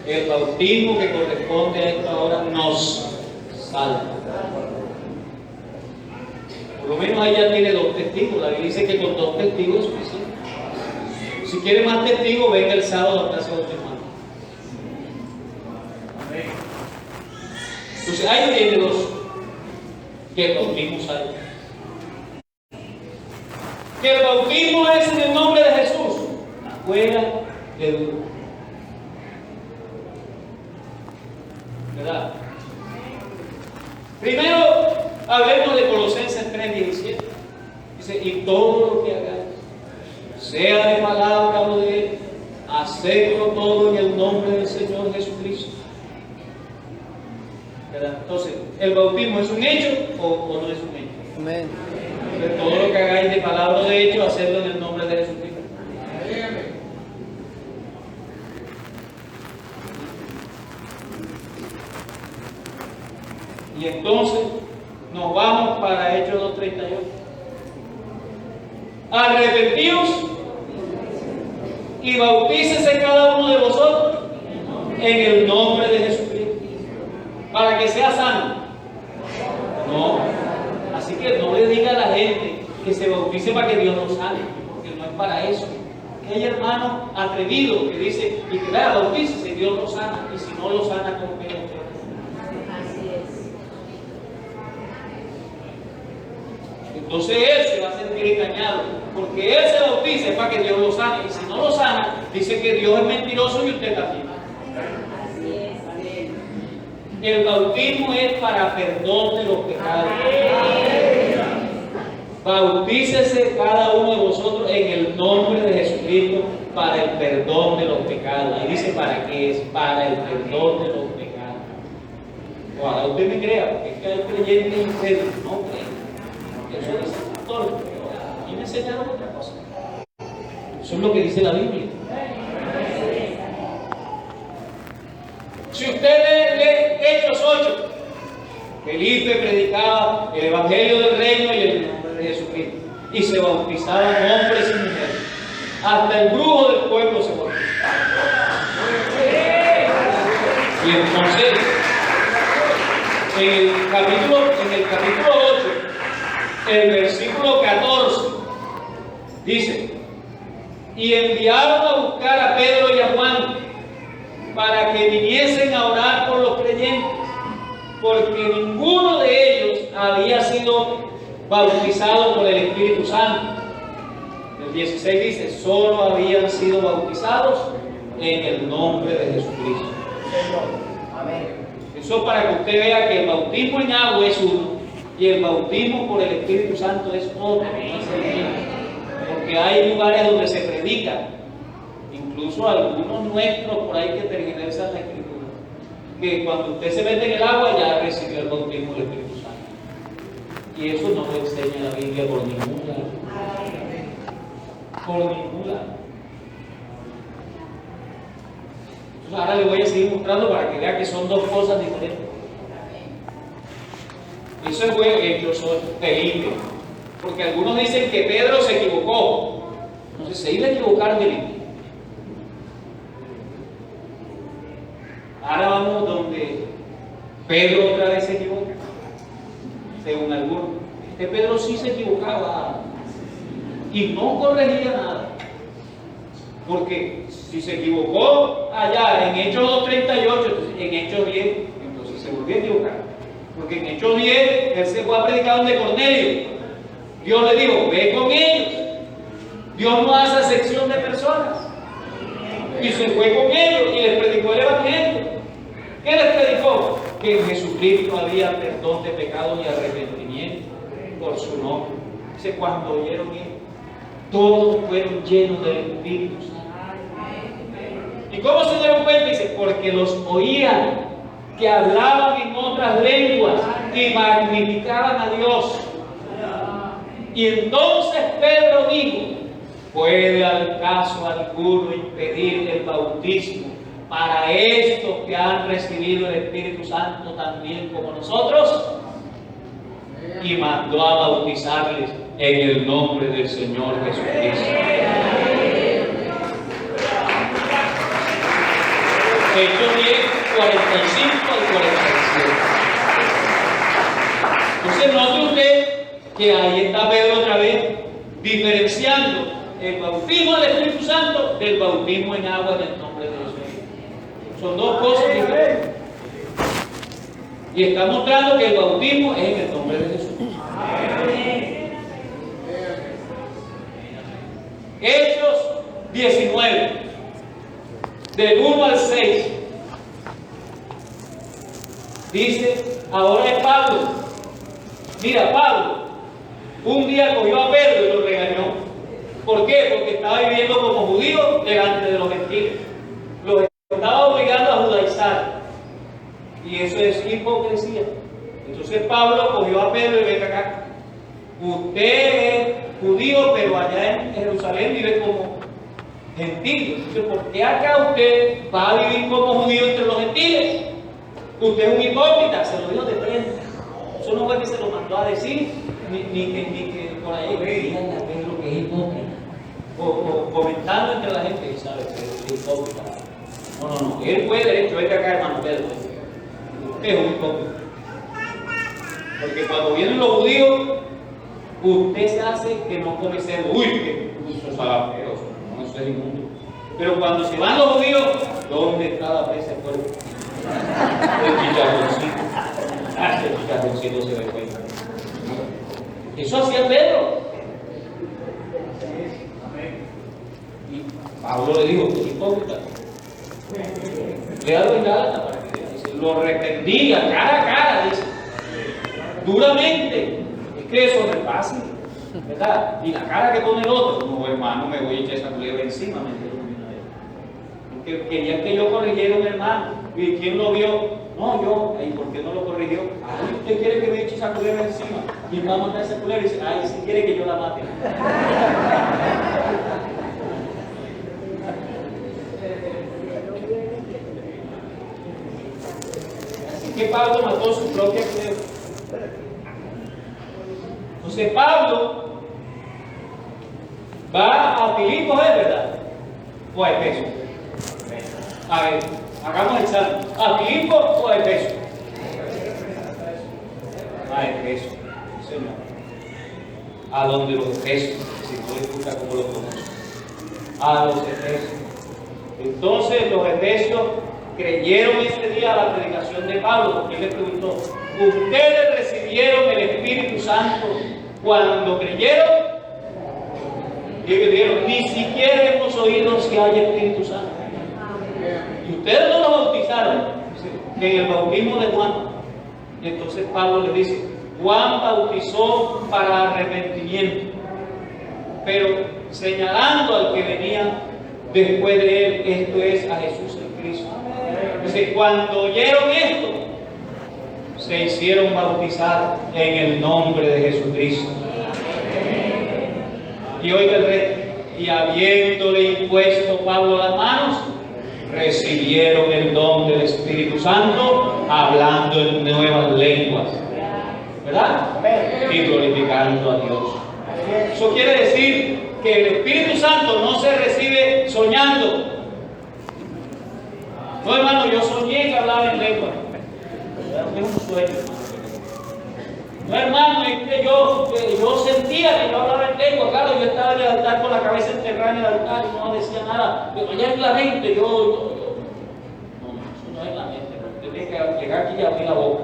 El bautismo que corresponde a esta hora nos salva. Por lo menos ahí ya tiene 2 testigos. La Biblia dice que con 2 testigos es suficiente. Si quiere más testigos, venga el sábado a clase de 8 hermanos. Entonces, ahí viene 2. Que el bautismo salva. Que el bautismo es en el nombre de Jesús. Fuera de duda. ¿Verdad? Primero, hablemos de Colosenses 3:17. Dice, y todo lo que hagáis, sea de palabra o de hecho, hacedlo todo en el nombre del Señor Jesucristo. ¿Verdad? Entonces, ¿el bautismo es un hecho o no es un hecho? Amén. Entonces, todo lo que hagáis de palabra o de hecho, hacerlo en el nombre de Jesucristo. Y entonces nos vamos para Hechos 2:38. Arrepentíos y bautícese cada uno de vosotros en el nombre de Jesucristo, para que sea sano. No, así que no le diga a la gente que se bautice para que Dios lo sane, porque no es para eso. Hay hermanos atrevidos que dicen, y que bautícese, Dios lo sana, y si no lo sana, ¿cómo que no? Así es. Entonces él se va a sentir engañado, porque él se bautiza para que Dios lo sane, y si no lo sana, dice que Dios es mentiroso y usted también. Así es. El bautismo es para perdón de los pecados. Bautícese cada uno de vosotros en el nombre de Jesucristo para el perdón de los pecados. Ahí dice para qué es, para el perdón de los pecados. Ojalá usted me crea, porque es que hay creyentes incrédulos, no creen. Eso dice el pastor, pero a mí me enseñaron otra cosa. Eso es lo que dice la Biblia. Si usted lee Hechos 8, Felipe predicaba el Evangelio del Reino y el nombre de Jesucristo, y se bautizaban hombres y mujeres. Hasta el brujo del pueblo se bautizaba. Y entonces, en el capítulo 8, el versículo 14, dice, y enviaron a buscar a Pedro y a Juan para que viniesen a orar por los creyentes, porque ninguno de ellos había sido bautizado por el Espíritu Santo. El 16 dice, solo habían sido bautizados en el nombre de Jesucristo. Eso para que usted vea que el bautismo en agua es uno y el bautismo por el Espíritu Santo es otro, no es el mismo. Porque hay lugares donde se predica, incluso algunos nuestros por ahí que tergiversan la Escritura, que cuando usted se mete en el agua ya recibió el bautismo del Espíritu Santo. Y eso no lo enseña la Biblia por ningún lado. Por ningún lado. Entonces ahora le voy a seguir mostrando para que vea que son 2 cosas diferentes. Eso fue Hechos 8, Felipe. Porque algunos dicen que Pedro se equivocó. Entonces se iba a equivocar Felipe. Ahora vamos donde Pedro otra vez se equivoca. según algunos. Pedro sí se equivocaba y no corregía nada. Porque si se equivocó allá en Hechos 2:38, en Hechos 10, entonces se volvió a equivocar. Porque en Hechos 10, él se fue a predicar donde Cornelio. Dios le dijo, ve con ellos. Dios no hace acepción de personas. Y se fue con ellos y les predicó el Evangelio. ¿Qué les predicó? Que en Jesucristo había perdón de pecados y arrepentimiento por su nombre. Dice, cuando oyeron esto, todos fueron llenos del Espíritu Santo. ¿Y cómo se dieron cuenta? Dice, porque los oían, que hablaban en otras lenguas y magnificaban a Dios. Y entonces Pedro dijo, ¿puede al caso alguno impedir el bautismo para estos que han recibido el Espíritu Santo también como nosotros? Y mandó a bautizarles en el nombre del Señor Jesucristo. Hechos 10, 45 al 47. Entonces note usted que ahí está Pedro otra vez diferenciando el bautismo del Espíritu Santo del bautismo en agua en el nombre de Jesús. Son dos cosas diferentes. Y está mostrando que el bautismo es en el nombre de Jesús. Hechos 19, del 1 al 6. Dice, ahora es Pablo. Mira, Pablo un día cogió a Pedro y lo regañó. ¿Por qué? Porque estaba viviendo como judío delante de los gentiles. Los estaba obligando a judaizar. Y eso es hipocresía. Entonces Pablo cogió a Pedro y venga acá. Usted es judío, pero allá en Jerusalén vive como gentil. Entonces, ¿por qué acá usted va a vivir como judío entre los gentiles? Usted es un hipócrita, se lo dijo de frente. Eso no fue que se lo mandó a decir, ni que por ahí digan a Pedro que es hipócrita. O comentando entre la gente, ¿sabe? Que es hipócrita. No. Él fue derecho, venga acá, hermano Pedro. Usted es un hipócrita. Porque cuando vienen los judíos, usted se hace que no come cerdo. Uy, que eso es agapeoso, no es inmundo. Pero cuando se van los judíos, ¿dónde está la presa de fuego? El chicharroncito. El chicharroncito se ve cuenta. Eso hacía Pedro. Y Pablo le dijo, hipócrita. Léalo en Gálatas para que dice, lo reprendía cara a cara, dice. Duramente. Es que eso no es fácil, ¿verdad? Y la cara que pone el otro, no, hermano, me voy a echar esa culebra encima, me entero de una vez. Porque querían que yo corrigiera a un hermano. ¿Y quién lo vio? No, yo. ¿Y por qué no lo corrigió? Ay, usted quiere que me eche esa culebra encima. Y va a matar esa culebra y dice, ay, si quiere que yo la mate. Así que Pablo mató su propia culebra. Entonces Pablo va a Filipos, ¿es verdad? ¿O a Efeso? A ver, hagamos el examen. ¿A Filipos o a Efeso? A Efeso, Señor. A donde los Efesos, si no les gusta cómo lo conocen. A los Efesos. Entonces los Efesios creyeron ese día a la predicación de Pablo, porque él les preguntó, ¿ustedes recibieron el Espíritu Santo cuando creyeron? Y ellos dijeron, ni siquiera hemos oído si hay Espíritu Santo. Y ustedes no lo bautizaron en el bautismo de Juan. Y entonces Pablo le dice, Juan bautizó para arrepentimiento, pero señalando al que venía después de él, esto es a Jesús el Cristo. Entonces cuando oyeron esto, se hicieron bautizar en el nombre de Jesucristo. Y oiga el reto, y habiéndole impuesto Pablo las manos, recibieron el don del Espíritu Santo, hablando en nuevas lenguas. ¿Verdad? Y glorificando a Dios. Eso quiere decir que el Espíritu Santo no se recibe soñando. No, hermano, yo soñé que hablaba en lengua. Es un sueño. No, hermano, es que yo sentía que yo hablaba en lengua, claro, yo estaba en el altar con la cabeza enterrada en el altar y no decía nada. Pero ya en la mente, no, eso no es en la mente, usted tiene que llegar aquí y abrir la boca.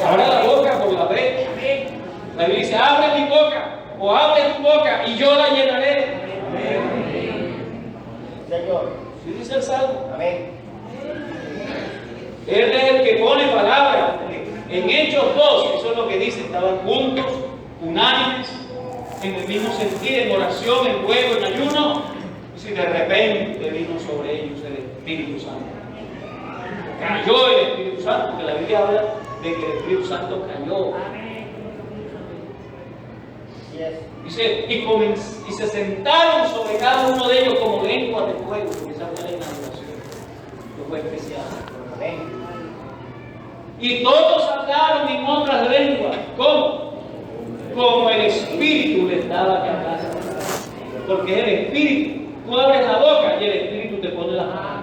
Abre la boca por la fe. La Biblia dice, abre mi boca, o abre tu boca y yo la llenaré. Señor. ¿Sí dice el Salmo? Amén. Él es el que pone palabras. En Hechos 2, eso es lo que dice, estaban juntos, unánimes, en el mismo sentir, en oración, en ruego, en ayuno, y si de repente vino sobre ellos el Espíritu Santo. Cayó el Espíritu Santo, porque la Biblia habla de que el Espíritu Santo cayó. Dice, y se sentaron sobre cada uno de ellos como lenguas de fuego, porque esa fue la inauguración. Eso fue especial. Amén. Y todos hablaron en otras lenguas. ¿Cómo? Como el Espíritu les daba que hablasen. Porque es el Espíritu. Tú abres la boca y el Espíritu te pone las manos.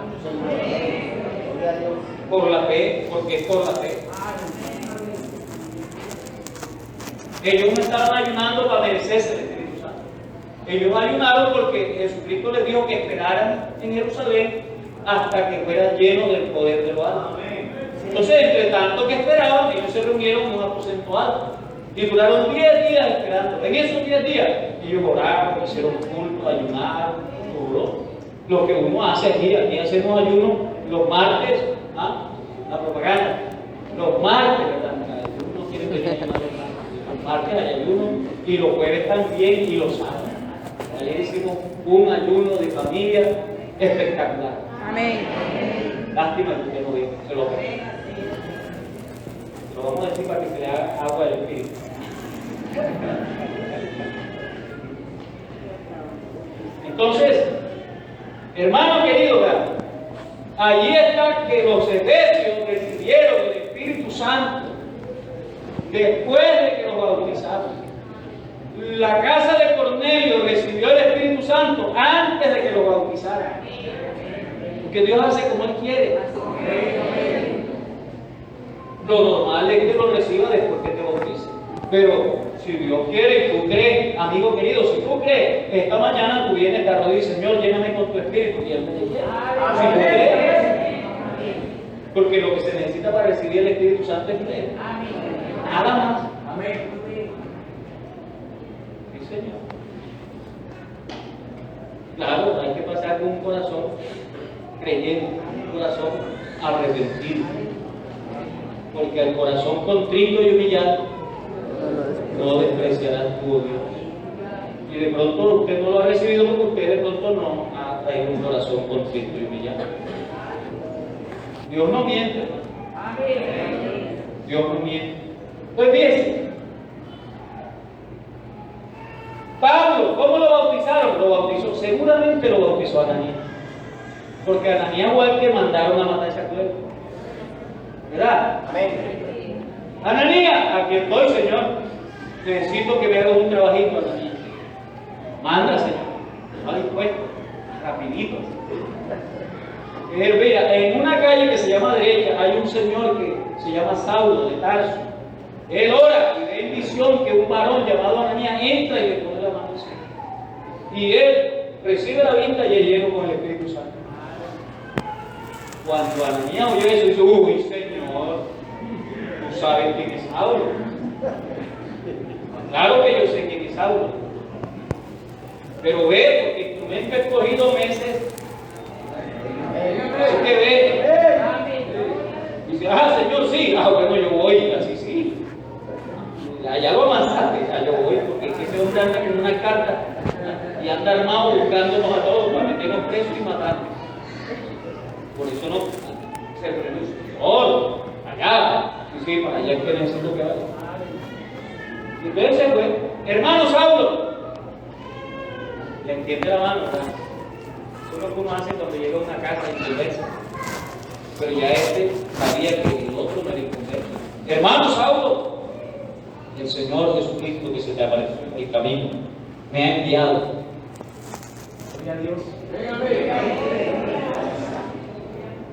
Por la fe, porque es por la fe. Ellos no estaban ayunando para merecerse el Espíritu Santo. Ellos ayunaron porque Jesucristo les dijo que esperaran en Jerusalén hasta que fueran llenos del poder de lo alto. Entonces, entre tanto que esperaban, ellos se reunieron en un aposento alto y duraron 10 días esperando. En esos 10 días, ellos oraron, hicieron culto, ayunaron, todo lo que uno hace aquí hacemos ayuno los martes, la propaganda, los martes, ¿verdad? Uno quiere venir a los martes hay ayuno y los jueves también y los sábados. Ayer hicimos un ayuno de familia espectacular. Amén. Lástima que usted no vio, se lo ve. Lo vamos a decir para que se le haga agua del Espíritu. Entonces, hermano querido, ¿verdad? Allí está que los efesios recibieron el Espíritu Santo después de que los bautizaron. La casa de Cornelio recibió el Espíritu Santo antes de que los bautizaran. Porque Dios hace como Él quiere. Lo normal es que lo reciba después que te bautice. Pero si Dios quiere y tú crees, amigo querido, si tú crees, esta mañana tú vienes, te arrodillas, Señor, lléname con tu Espíritu y Él me llena. Si tú crees, porque lo que se necesita para recibir el Espíritu Santo es creer. Nada más. Amén. Sí, Señor. Claro, hay que pasar con un corazón creyente, un corazón arrepentido. Porque al corazón contrito y humillado no despreciarás tu Dios. Y de pronto usted no lo ha recibido porque usted de pronto no ha traído un corazón contrito y humillado. Dios no miente. Dios no miente. Pues bien, Pablo, ¿cómo lo bautizaron? Lo bautizó, seguramente lo bautizó Ananías. Porque Ananías fue el que mandaron a matar a ese pueblo. ¿Verdad? Amén. Ananías, aquí estoy, Señor. Necesito que me hagas un trabajito, Ananías. Manda, Señor. No dispuesto. Rapidito. Mira, en una calle que se llama derecha hay un señor que se llama Saulo de Tarso. Él ora y ve en visión que un varón llamado Ananías entra y le pone la mano encima. Y él recibe la vista y es lleno con el Espíritu Santo. Cuando Ananías oyó eso, dice: uy, Señor, tú sabes quién es Saulo. Claro que yo sé quién es Saulo. Pero ve, porque instrumento escogido meses. Así que ve. Dice: Señor, sí. Bueno, yo voy. Así sí. Ya lo avanzaste, ya yo voy, porque ese hombre anda con una carta y anda armado buscándonos a todos para meternos presos y matarnos. Por eso no se produce. Señor, allá. Sí, para allá es que necesito que vaya. Y entonces se fue. Hermano Saulo, le entiende la mano, ¿verdad? Eso es lo que uno hace cuando llega a una casa y conversa. Pero ya este sabía que el otro me lo conversa. Hermano Saulo, el Señor Jesucristo que se te apareció en el camino me ha enviado. Gloria a Dios.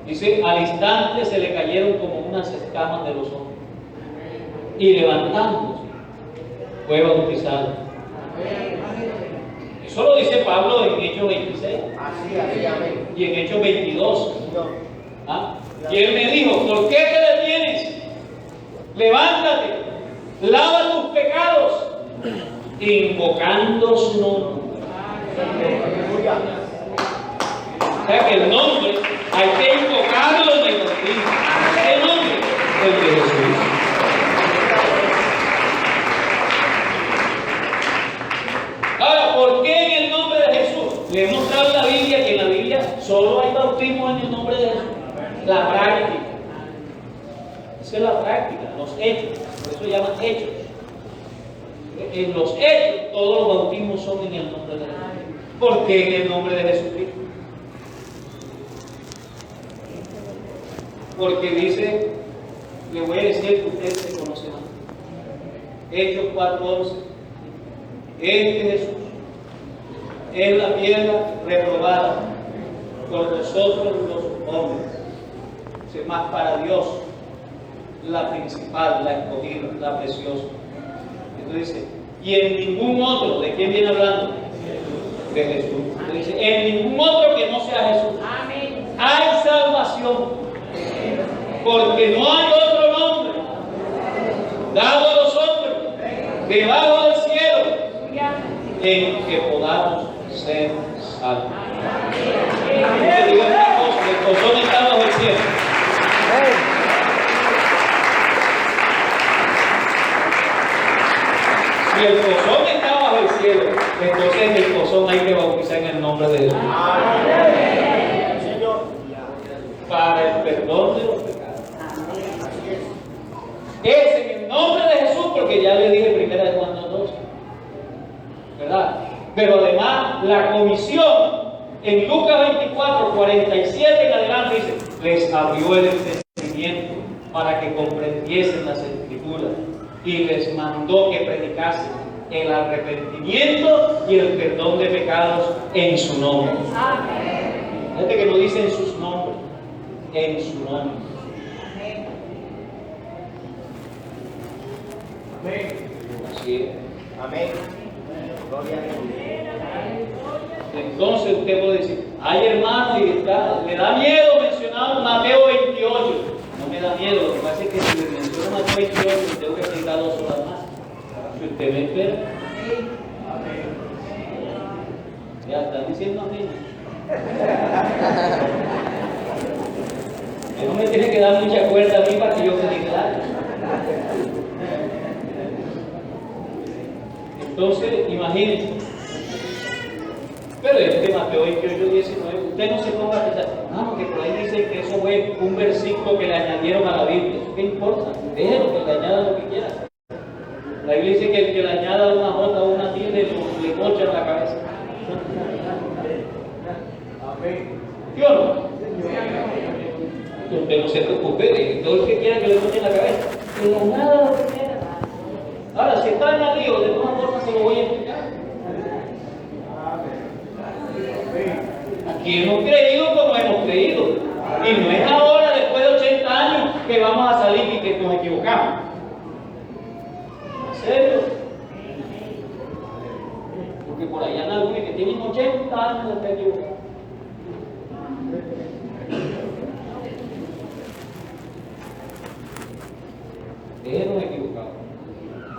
Dice: al instante se le cayeron como unas escamas de los ojos. Y levantándose, fue bautizado. Eso lo dice Pablo en Hechos 26 Así, amén. y en Hechos 22. ¿Ah? Y él me dijo, ¿por qué te detienes? Levántate, lava tus pecados, invocando su nombre. Aleluya. O sea que el nombre hay que invocarlo en el bautismo. ¿Qué nombre? El de Jesús. Ahora, ¿por qué en el nombre de Jesús? Le hemos mostrado en la Biblia que en la Biblia solo hay bautismo en el nombre de Jesús. La práctica. Esa es la práctica, los hechos. Por eso se llaman hechos. En los hechos, todos los bautismos son en el nombre de Jesús. ¿Por qué en el nombre de Jesucristo? Porque dice, le voy a decir que ustedes se conocen más. Hechos 4:11. Este Jesús es la piedra reprobada por nosotros los hombres. Es más para Dios, la principal, la escogida, la preciosa. Entonces dice, y en ningún otro, ¿de quién viene hablando? De Jesús. Entonces dice, en ningún otro que no sea Jesús. Amén. Hay salvación. Porque no hay otro nombre dado a los hombres debajo del cielo en que podamos ser salvos. Te digo una cosa, el pozón está bajo el cielo. Si el pozón está bajo el cielo, entonces en el pozón hay que bautizar en el nombre de Jesús. Amén. Señor. Para el perdón de los pecados. Es en el nombre de Jesús, porque ya le dije primera de Juan 2, ¿verdad? Pero además la comisión en Lucas 24:47 en adelante dice, les abrió el entendimiento para que comprendiesen las escrituras y les mandó que predicasen el arrepentimiento y el perdón de pecados en su nombre. Fíjate que no dice en sus nombres, en su nombre. Amén. Así es. Amén. Gloria a Dios. Entonces usted puede decir, ay hermano, y le da miedo mencionar Mateo 28. No me da miedo, lo que pasa es que si le menciono Mateo 28, tengo que explicar 2 horas más. Si usted me espera. Ya están diciendo amén. No me tiene que dar mucha cuerda a mí para que yo me declare. Entonces, imagínense. Pero este Mateo 28, 19, usted no se ponga a pensar, porque por ahí dice que eso fue un versículo que le añadieron a la Biblia. ¿Qué importa? Déjelo que le añada lo que quiera. La Biblia dice que el que le añada una jota o una tilde le mocha en la cabeza. Amén. ¿Sí o no? Usted no se preocupe, todo el que quiera que le moche en la cabeza, que le añada lo que quiera. Ahora, si está añadido, de todas formas se lo voy a explicar. Aquí hemos creído como hemos creído. Y no es ahora, después de 80 años, que vamos a salir y que nos equivocamos. ¿En serio? Porque por allá hay algunos que tienen 80 años de estar equivocados. Déjenos equivocados.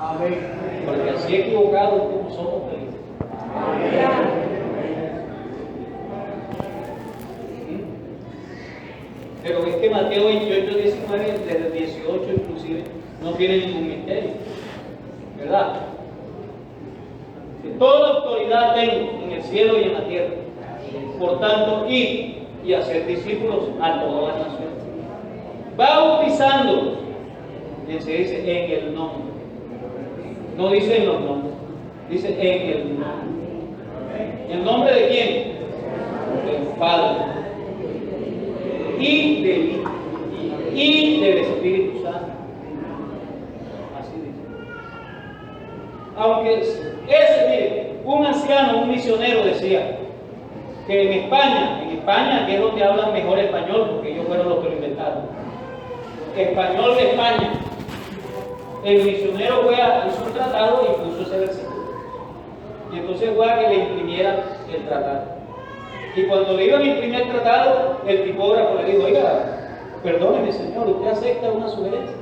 Amén. Porque así equivocados como somos felices. Pero es que Mateo 28, 19, desde el 18 inclusive, no tiene ningún misterio. ¿Verdad? Toda la autoridad tengo en el cielo y en la tierra. Por tanto, ir y hacer discípulos a todas las naciones. Bautizándolos. Y se dice en el nombre. No dice en los nombres. Dice en el nombre. ¿En nombre de quién? Del Padre. Y del Hijo. Y del Espíritu Santo. Así dice. Aunque mire, un anciano, un misionero decía que en España, que es donde hablan mejor español, porque ellos fueron los que lo inventaron, español de España. El misionero hizo un tratado y puso ese versículo. Y entonces fue a que le imprimieran el tratado. Y cuando le iban a imprimir el tratado, el tipógrafo le dijo: oiga, perdóneme señor, ¿usted acepta una sugerencia?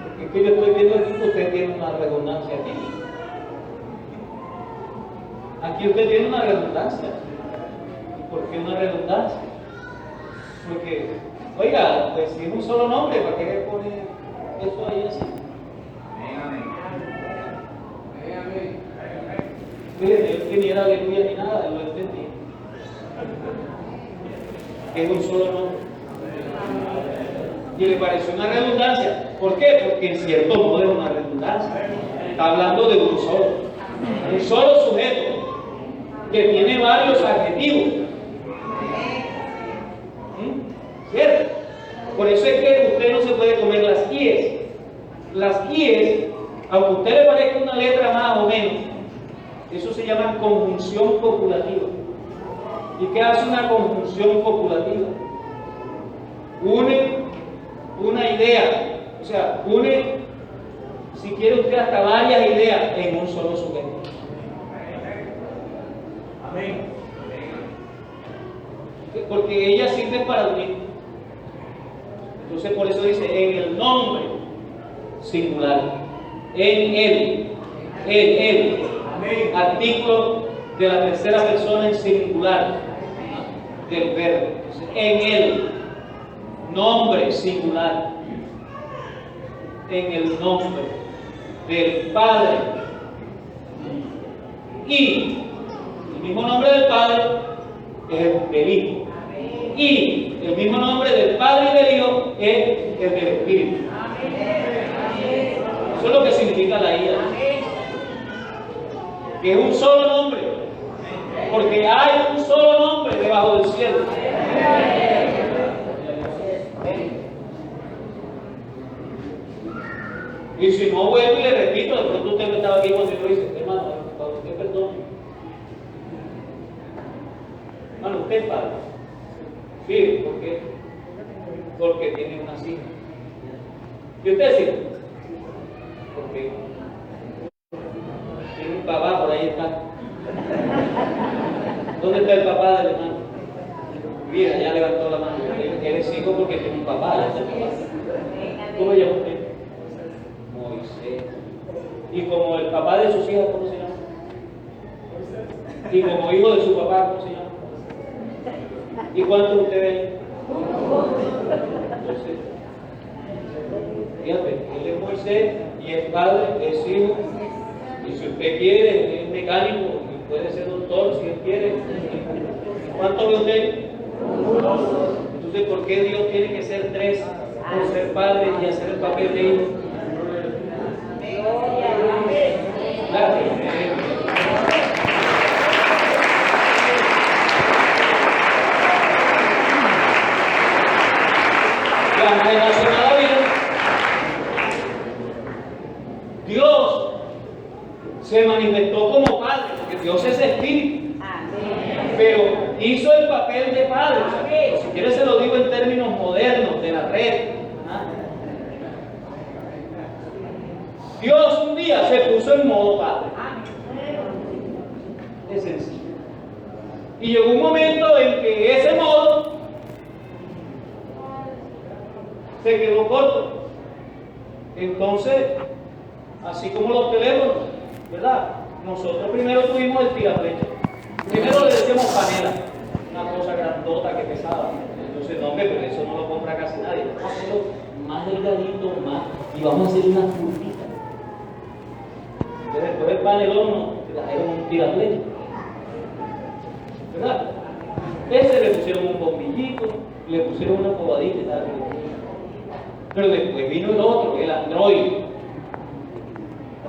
Porque es que yo estoy viendo aquí que usted tiene una redundancia aquí. Aquí usted tiene una redundancia. ¿Y por qué una redundancia? Porque, oiga, pues si es un solo nombre, ¿para qué le pone eso ahí así? Fíjate, yo que ni era aleluya ni nada, lo entendí. Que es un solo nombre. Y le pareció una redundancia. ¿Por qué? Porque en cierto modo es una redundancia. Está hablando de un solo sujeto que tiene varios adjetivos. ¿Cierto? Por eso es que usted no se puede comer las íes. Las íes, aunque a usted le parezca una letra más o menos, eso se llama conjunción copulativa. ¿Y qué hace una conjunción copulativa? Une una idea, o sea, une, si quiere usted, hasta varias ideas en un solo sujeto. Amén. Porque ella sirve para unir. Entonces por eso dice en el nombre singular, en él, artículo de la tercera persona en singular del verbo. Entonces, en él, nombre singular, en el nombre del Padre y el mismo nombre del Padre es el del Hijo. Y el mismo nombre del Padre y del Hijo es el del Espíritu. Eso es lo que significa la ida. Que es un solo nombre. Porque hay un solo nombre debajo del cielo. Y si no vuelvo y le repito, de pronto usted me estaba aquí cuando yo dice: hermano, para usted perdón. Hermano, usted es padre. Sí, ¿por qué? Porque tiene una hija. ¿Y usted sí? Porque tiene un papá, por ahí está. ¿Dónde está el papá del hermano? Mira, ya levantó la mano. Eres hijo porque tiene un papá. Ya está el papá. ¿Cómo llama usted? Moisés. Y como el papá de sus hijas, ¿cómo se llama? Y como hijo de su papá, ¿cómo se llama? ¿Y cuántos usted ve? Entonces, fíjate, él es Moisés y es padre, es hijo. Y si usted quiere, es mecánico y puede ser doctor si él quiere. ¿Cuánto ve usted? Entonces, ¿por qué Dios tiene que ser tres? Por ser padre y hacer el papel de hijo. Gracias. La relacionada vida, Dios se manifestó como Padre, porque Dios es espíritu, pero hizo el papel de Padre. O sea, si quiere se lo digo en términos modernos de la red. Dios un día se puso en modo Padre. Es sencillo. Y llegó un momento en que ese modo se quedó corto. Entonces, así como los teléfonos, ¿verdad? Nosotros primero tuvimos el tiraflecha. Primero le decíamos panela, una cosa grandota que pesaba. Entonces, no, hombre, pero eso no lo compra casi nadie. Vamos a hacerlo más delgadito, más, y vamos a hacer una curvita. Entonces, después del panelón nos trajeron un tiraflecha, ¿verdad? Ese le pusieron un bombillito, le pusieron una pobadita y tal. Pero después vino el otro, el Android.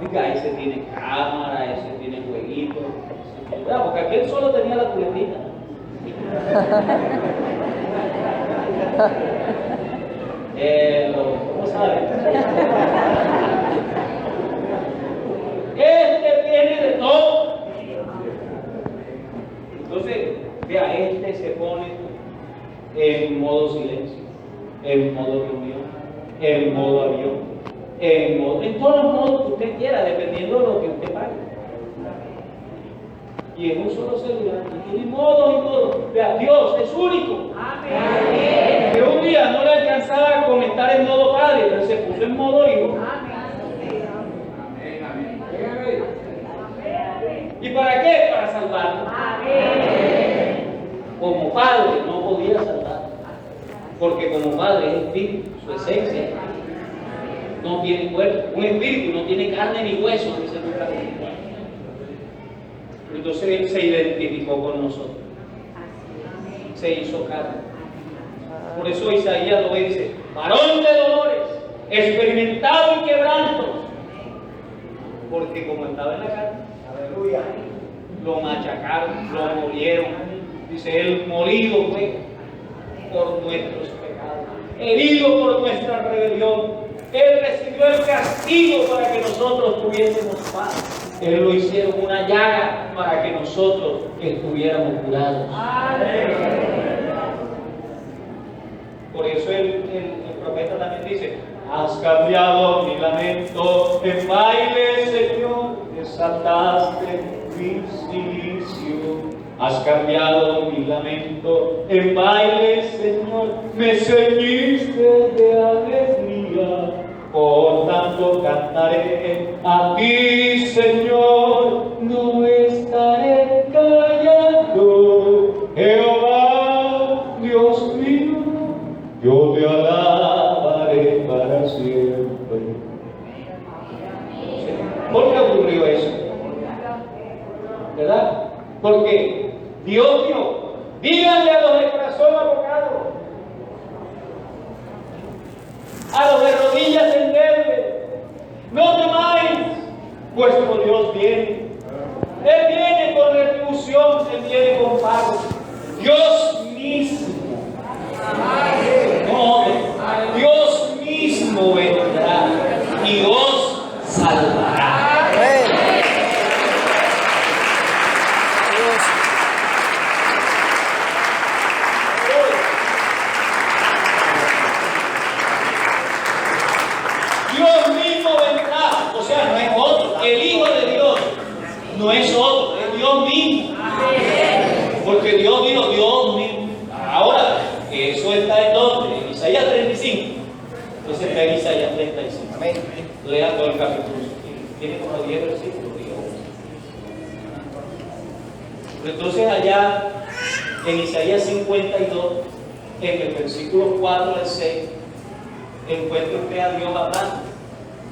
Oiga, ese tiene cámara, ese tiene jueguito. ¿Verdad? Porque aquel solo tenía la culetita. ¿Cómo sabe? Este tiene de todo. Entonces, vea, este se pone en modo silencio, en modo reunión. en modo avión, en todos los modos que usted quiera, dependiendo de lo que usted pague. Y en un solo celular, y tiene modos y modos. Vea, Dios es único. Amén. Que un día no le alcanzaba con estar en modo padre, pero se puso en modo hijo. ¿Y para qué? Para salvarnos. Como padre no podía salvar, porque como padre es espíritu, su esencia no tiene cuerpo, un espíritu no tiene carne ni hueso, dice Lucas 24. Entonces Él se identificó con nosotros, se hizo carne. Por eso Isaías lo dice: varón de dolores, experimentado en quebrantos, porque como estaba en la carne, Aleluya. lo machacaron, lo molieron. Dice Él: molido fue por nuestros pecados, herido por nuestra rebelión. Él recibió el castigo para que nosotros tuviésemos paz. Él lo hicieron una llaga para que nosotros estuviéramos curados. Por eso el profeta también dice: has cambiado mi lamento en baile, Señor, desataste mi silicio. Has cambiado mi lamento en baile, Señor, me ceñiste de alegría. Por tanto cantaré a ti, Señor, no estaré callando. Jehová, Dios mío, yo te alabaré para siempre. ¿Por qué ocurrió eso? ¿Verdad? Porque Dios dijo: díganle a los de corazón abocado, a los de rodillas endebles, no temáis, vuestro Dios viene. Él viene con retribución, Él viene con pago. Dios mismo, no, Dios mismo vendrá y os salvará. Dios mismo vendrá, o sea, no es otro. El Hijo de Dios no es otro, es Dios mismo. Porque Dios dijo: Dios mismo. Ahora, eso está en donde, en Isaías 35. Entonces está en Isaías 35. Amén. Lea todo el capítulo. Tiene como 10 versículos. Entonces allá en Isaías 52, en el versículo 4 al 6, encuentra usted a Dios hablando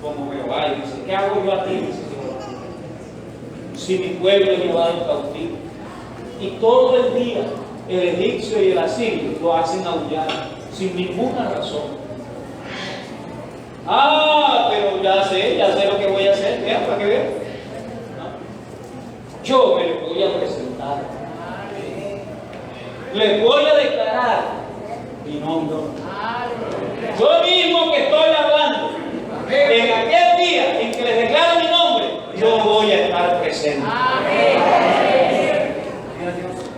como Jehová y dice: ¿qué hago yo a ti? Dice Jehová, si mi pueblo es llevado en cautivo. Y todo el día el egipcio y el asirio lo hacen aullar sin ninguna razón. Pero ya sé lo que voy a hacer. Vean, para que vean. Yo me les voy a presentar. Les voy a declarar mi nombre. Yo mismo que estoy hablando, en aquel día en que les declaro mi nombre, yo voy a estar presente.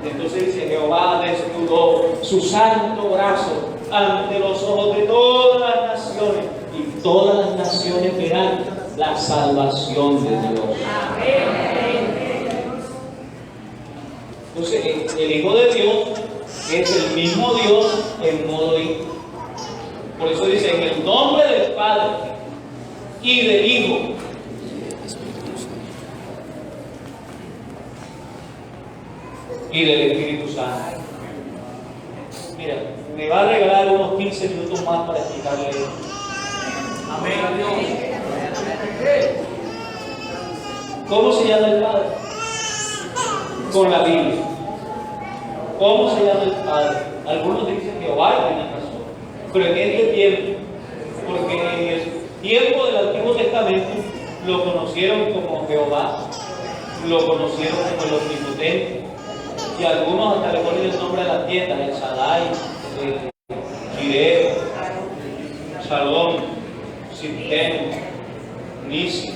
Entonces dice: Jehová desnudó su santo brazo ante los ojos de todas las naciones, y todas las naciones verán la salvación de Dios. Entonces el Hijo de Dios es el mismo Dios en modo hijo. Por eso dice: en el nombre del Padre y del Hijo y del Espíritu Santo. Mira, me va a regalar unos 15 minutos más para explicarle esto. Amén. ¿Cómo se llama el Padre? Con la Biblia. ¿Cómo se llama el Padre? Algunos dicen Jehová y tienen razón. Pero en este tiempo, porque en el tiempo del Antiguo Testamento lo conocieron como Jehová, lo conocieron como el Omnipotente, y algunos hasta le ponen el nombre de las tiendas: el Shaddai, Jireh, Shalom, Sidkenu, Nisi.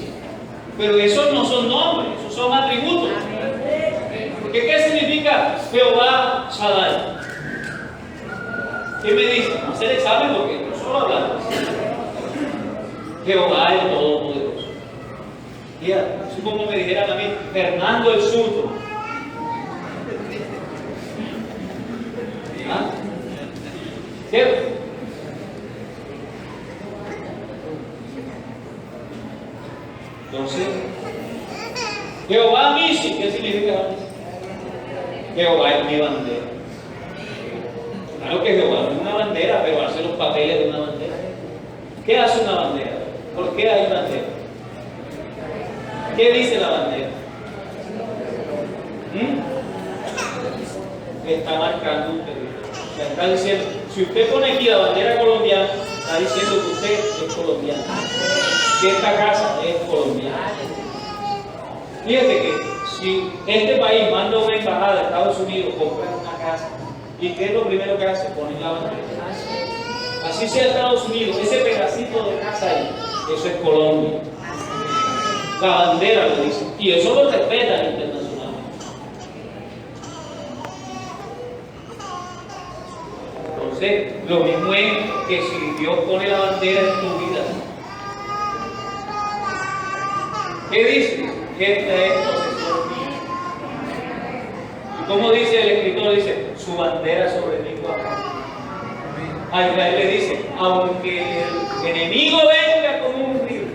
Pero esos no son nombres, esos son atributos. ¿Qué significa Jehová Shaddai? ¿Qué me dicen? Hacer examen porque no solo hablar. Jehová el Todopoderoso. Mira, es como me dijeran a mí, Fernando el Surdo. ¿Ah? ¿Cierto? Entonces, Jehová Misi, ¿qué significa Misi? Jehová es mi bandera. Claro que Jehová es una bandera, pero hace los papeles de una bandera. ¿Qué hace una bandera? ¿Por qué hay bandera? ¿Qué dice la bandera? Está marcando un territorio. O sea, está diciendo, si usted pone aquí la bandera colombiana, está diciendo que usted es colombiano, que esta casa es colombiana. Fíjate que si este país manda una embajada de Estados Unidos, compra una casa, ¿y qué es lo primero que hace? Ponen la bandera. Así sea Estados Unidos, ese pedacito de casa ahí, eso es Colombia. La bandera lo dice, y eso lo respetan internacionalmente. Entonces, lo mismo es que si Dios pone la bandera en tu vida, ¿qué dice? Esta es posesión mía. Y como dice el escritor, dice, su bandera sobre mí guarda. A Israel le dice, aunque el enemigo venga como un río,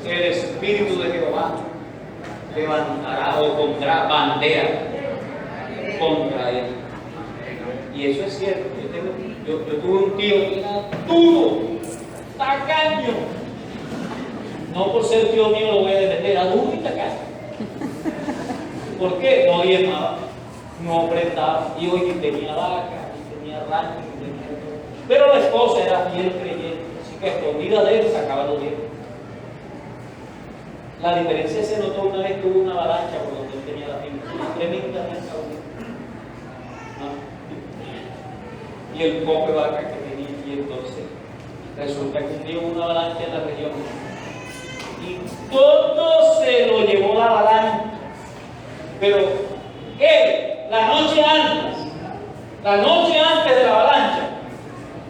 el Espíritu de Jehová levantará o pondrá bandera contra él. Y eso es cierto. Yo tuve un tío que era duro, tacaño. No por ser tío mío lo voy a defender, era duro y tacaño. ¿Por qué? No diezmaba, no prestaba, y hoy tenía vaca, y tenía rancho, y tenía todo. Pero la esposa era fiel creyente, así que escondida de él sacaba los diezmos. La diferencia se notó una vez que hubo una avalancha por donde él tenía la finca, tremendamente abundante. Y el poco de vaca que tenía, y entonces resulta que un día hubo una avalancha en la región y todo se lo llevó la avalancha. Pero él, la noche antes de la avalancha,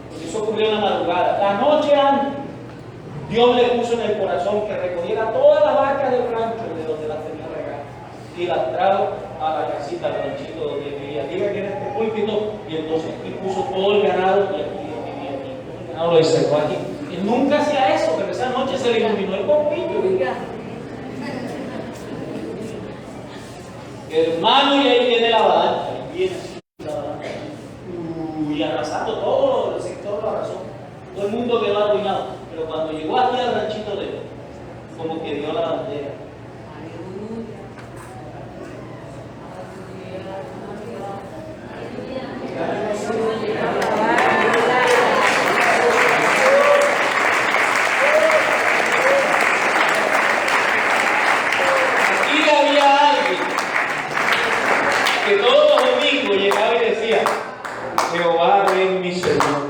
porque eso ocurrió en la madrugada, la noche antes, Dios le puso en el corazón que recogiera todas las vacas del rancho de donde las tenía regadas y las trajo a la casita, al ranchito donde vivía. Diga que en este púlpito, y entonces él puso todo el ganado y aquí vivía aquí. El ganado lo encerró aquí. Él nunca hacía eso, pero esa noche se le iluminó el pompillo. Hermano, y ahí viene la avalancha, y viene así la avalancha. Y arrasando todo el sector, lo arrasó. Todo el mundo quedó arruinado. Pero cuando llegó aquí al ranchito de él, como que dio la bandera. Aquí había alguien que todos los domingos llegaba y decía, Jehová es mi Señor.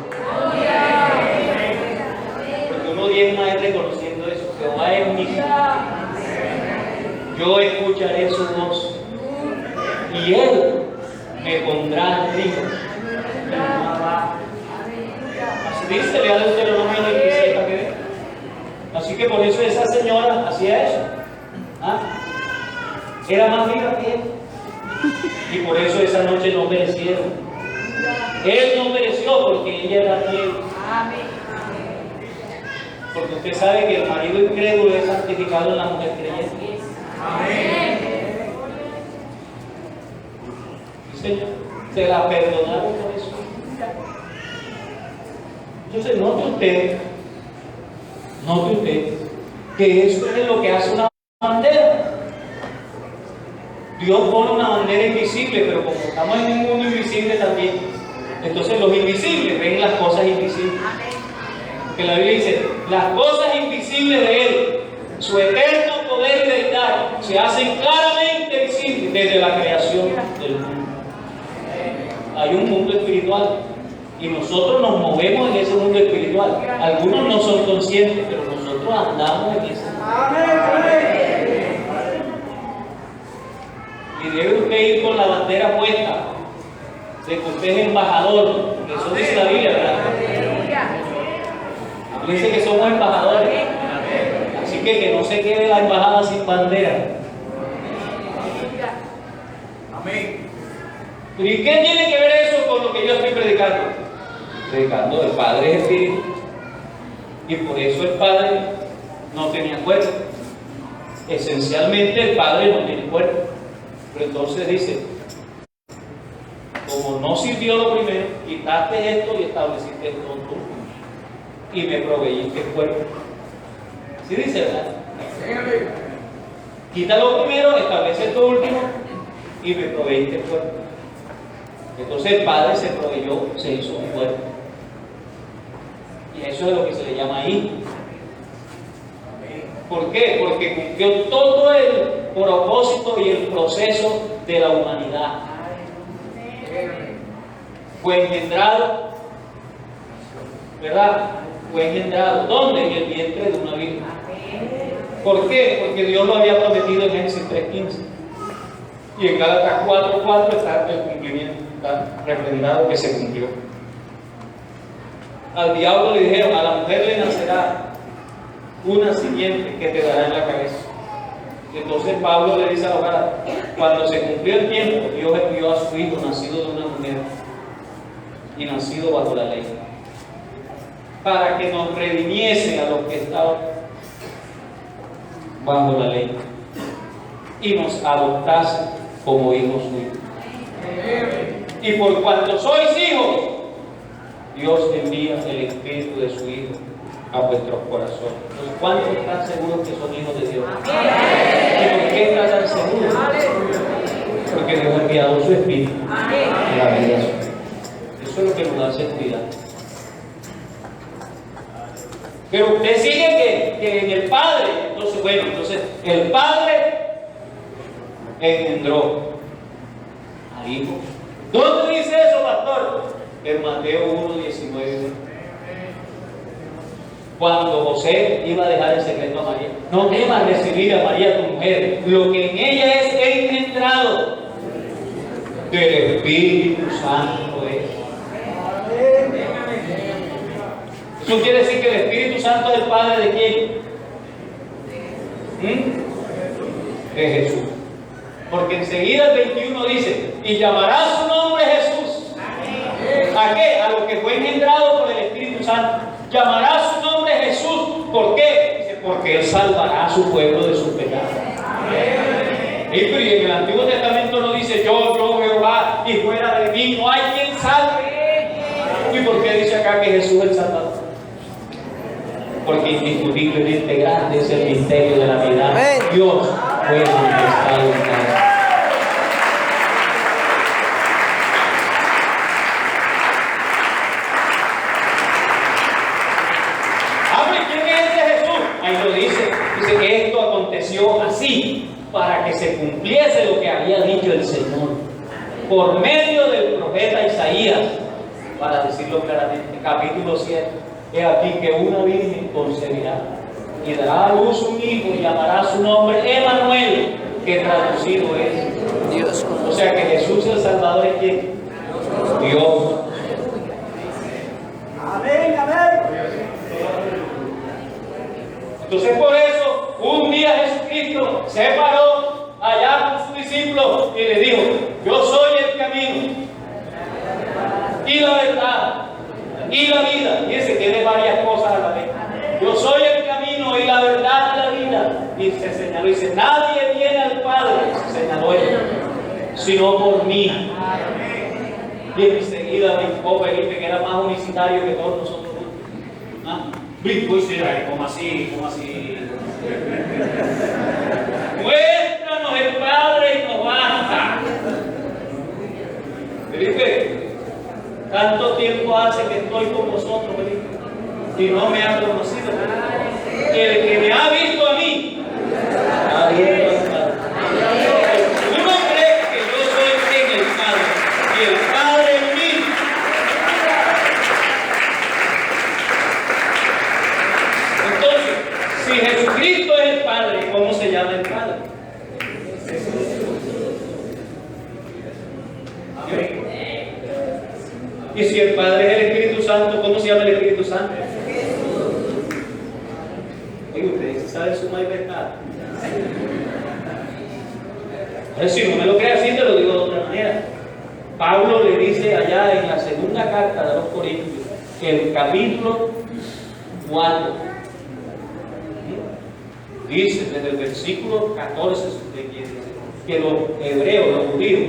Porque uno diezma es reconociendo eso, Jehová es mi Señor. Yo escucharé su voz y Él me pondrá al río. Así dice, lea Deuteronomio 26 para que vea. Así que por eso esa señora hacía eso. ¿Ah? Era más viva que él. Y por eso esa noche no perecieron. Él no pereció porque ella era fiel. Porque usted sabe que el marido incrédulo es santificado en la mujer creyente. Amén. Sí, Señor. Se la perdonaron por eso. Entonces, note usted que eso es lo que hace una bandera. Dios pone una bandera invisible, pero como estamos en un mundo invisible también, entonces los invisibles ven las cosas invisibles. Porque la Biblia dice, las cosas invisibles de Él, su eterno poder y deidad, se hacen claramente visibles desde la creación del mundo. Hay un mundo espiritual y nosotros nos movemos en ese mundo espiritual. Algunos no son conscientes, pero nosotros andamos en ese mundo. Y debe usted ir con la bandera puesta de que usted es embajador, porque eso dice la Biblia, ¿verdad? Dice que somos embajadores. Así que no se quede la embajada sin bandera. Amén. ¿Y qué tiene que ver eso con lo que yo estoy predicando? Predicando, el Padre es Espíritu. Y por eso el Padre no tenía cuerpo. Esencialmente el Padre no tiene cuerpo. Pero entonces dice, como no sirvió lo primero, quitaste esto y estableciste esto tú. Y me proveíste cuerpo. ¿Sí dice, verdad? Quita lo primero, establece esto último y me proveíste cuerpo. Entonces el Padre se proveyó, se hizo un cuerpo. Y eso es lo que se le llama hijo. ¿Por qué? Porque cumplió todo el propósito y el proceso de la humanidad. Fue engendrado, ¿verdad? Fue engendrado. ¿Dónde? En el vientre de una virgen. ¿Por qué? Porque Dios lo había prometido en Génesis 3:15. Y en Gálatas 4:4 está el cumplimiento, está refrendado que se cumplió. Al diablo le dijeron, a la mujer le nacerá una simiente que te dará en la cabeza. Entonces Pablo le dice a la Gálatas, cuando se cumplió el tiempo, Dios envió a su hijo nacido de una mujer y nacido bajo la ley, para que nos redimiese a los que estaban bajo la ley y nos adoptase como hijos suyos. Y por cuanto sois hijos, Dios envía el Espíritu de su Hijo a vuestros corazones. Entonces, ¿cuántos están seguros que son hijos de Dios? ¿Y por qué están tan seguros? Porque Dios ha enviado su Espíritu en la vida de su Hijo. Eso es lo que nos da seguridad. Pero usted sigue que en el Padre, entonces el Padre engendró al Hijo. ¿Dónde dice eso, pastor? En Mateo 1:19. Cuando José iba a dejar el secreto a María, no temas recibir a María tu mujer, lo que en ella es engendrado del Espíritu Santo es. Eso quiere decir que el Espíritu Santo es el Padre de quién? De Jesús. Porque enseguida el 21 dice, y llamará su nombre Jesús. ¿A qué? A lo que fue engendrado por el Espíritu Santo. Llamará su nombre Jesús. ¿Por qué? Dice, porque Él salvará a su pueblo de sus pecados. Y en el Antiguo Testamento no dice yo Jehová, y fuera de mí no hay quien salve. ¿Y por qué dice acá que Jesús es el Salvador? Porque indiscutiblemente grande es el misterio de la piedad. Dios fue manifestado en carne. Dice que esto aconteció así para que se cumpliese lo que había dicho el Señor por medio del profeta Isaías, para decirlo claramente, capítulo 7. He aquí que una virgen concebirá y dará a luz un hijo y llamará su nombre Emmanuel, que traducido es Dios. O sea que Jesús el Salvador es ¿quién? Dios. Amén, amén. Entonces por eso un día Jesucristo se paró allá con sus discípulos y le dijo, yo soy el camino y la verdad y la vida. Fíjense, tiene varias cosas a la vez. Yo soy el camino y la verdad y la vida. Y se señaló, dice, nadie viene al Padre, se señaló él, sino por mí. Y enseguida brincó Felipe, que era más unicitario que todos nosotros. ¿Ah? Brincó y dice, ¿cómo así? ¿Cómo así? Muéstranos el Padre y nos basta. Felipe, tanto tiempo hace que estoy con vosotros, Felipe, y no me han conocido. El que me ha visto a mí, ha visto al Padre. ¿Tú no crees que yo soy en el Padre y el Padre en mí? Entonces, si Jesucristo es el Padre, ¿cómo se llama el Padre? Y si el Padre es el Espíritu Santo, ¿cómo se llama el Espíritu Santo? bautizar en su majestad. Si no me lo creas así, te lo digo de otra manera. Pablo le dice allá en la segunda carta de los Corintios, el capítulo 4, dice desde el versículo 14, que los hebreos, los judíos,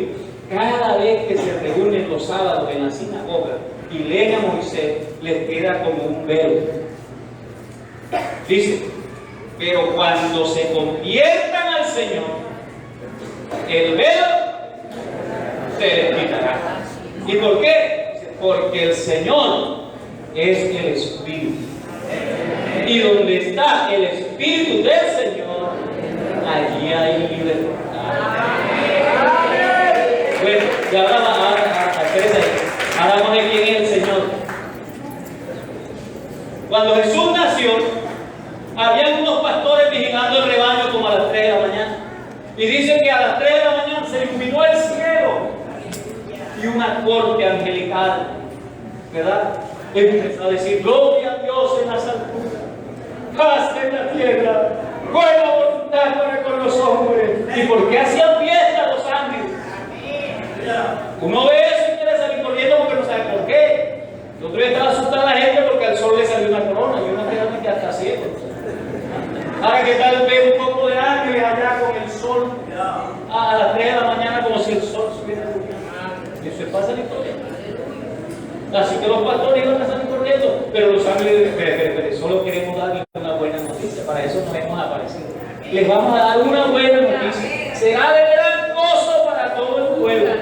cada vez que se reúnen los sábados en la sinagoga y leen a Moisés, les queda como un velo. Dice, pero cuando se conviertan al Señor, el velo se les quitará. ¿Y por qué? Porque el Señor es el Espíritu. Y donde está el Espíritu del Señor, allí hay libertad. Bueno, y ahora hablamos de quién es el Señor. Cuando Jesús nació, había unos pastores vigilando el rebaño como a las 3 de la mañana. Y dicen que a las 3 de la mañana se iluminó el cielo y una corte angelical, ¿verdad? Empezó a decir: gloria a Dios en las alturas, paz en la tierra, buena voluntad para con los hombres. ¿Y por qué hacían fiesta los ángeles? Uno ve eso y quiere salir corriendo porque no sabe por qué. El otro día estaba asustada la gente porque al sol le salió una corona y una realmente hasta ciego. Ahora, ¿qué tal ver un poco de ángeles allá con el sol a las 3 de la mañana como si el sol subiera? Eso es para salir corriendo. Así que los pastores iban a salir corriendo, pero los ángeles, pero solo queremos darles una buena noticia. Para eso nos hemos aparecido. Les vamos a dar una buena noticia. Será de gran gozo para todo el pueblo.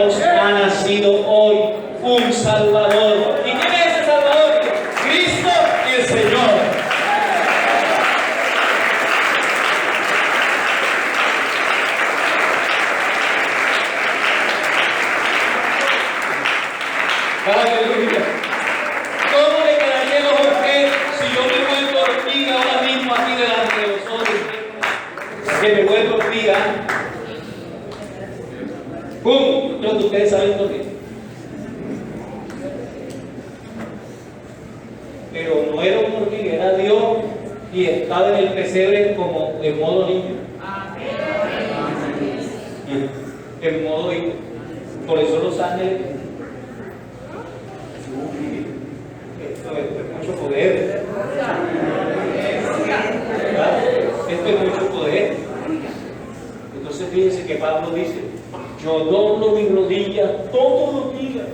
Os ha nacido hoy un Salvador. ¿Y quién es ese Salvador? Cristo el Señor. Aleluya. ¿Cómo le quedaría a usted si yo me vuelvo hormiga ahora mismo aquí delante de vosotros? Que me vuelvo hormiga. ¡Pum! Creo que ustedes saben por qué. Pero no era una hormiga, era Dios y estaba en el pesebre como en modo niño. En modo hijo. Por eso los ángeles. Esto es mucho poder. ¿Verdad? Esto es mucho poder. Entonces fíjense que Pablo dice: yo doblo mis rodillas todos los días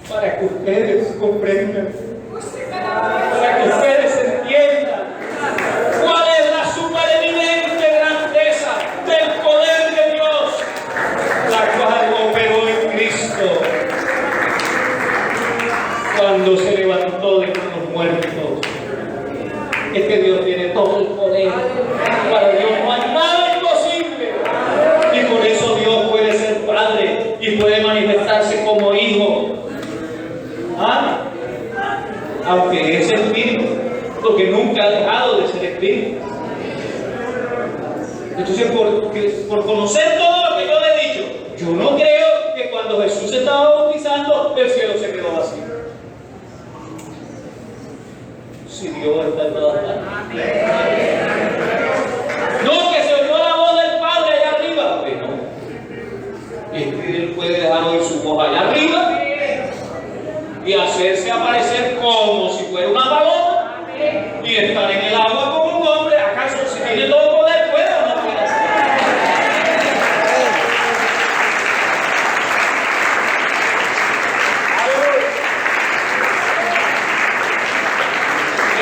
para que ustedes comprendan, para que ustedes entiendan cuál es la supereminente grandeza del poder de Dios, la cual operó en Cristo cuando se levantó de los muertos. Es que Dios tiene todo el poder. Para Dios no hay nada imposible. Y por eso Dios puede ser Padre y puede manifestarse como Hijo. ¿Ah? Aunque es Espíritu, porque nunca ha dejado de ser Espíritu. Entonces, por conocer todo lo que yo le he dicho, yo no creo que cuando Jesús estaba bautizando, el cielo se quedó vacío. Si Dios está en todas partes. No, que se oyó la voz del Padre allá arriba. Bueno, es que Él puede dejar oír su voz allá arriba y hacerse aparecer como si fuera una paloma y estar en el agua como un hombre. ¿Acaso si tiene todo el poder puede o no puede hacer?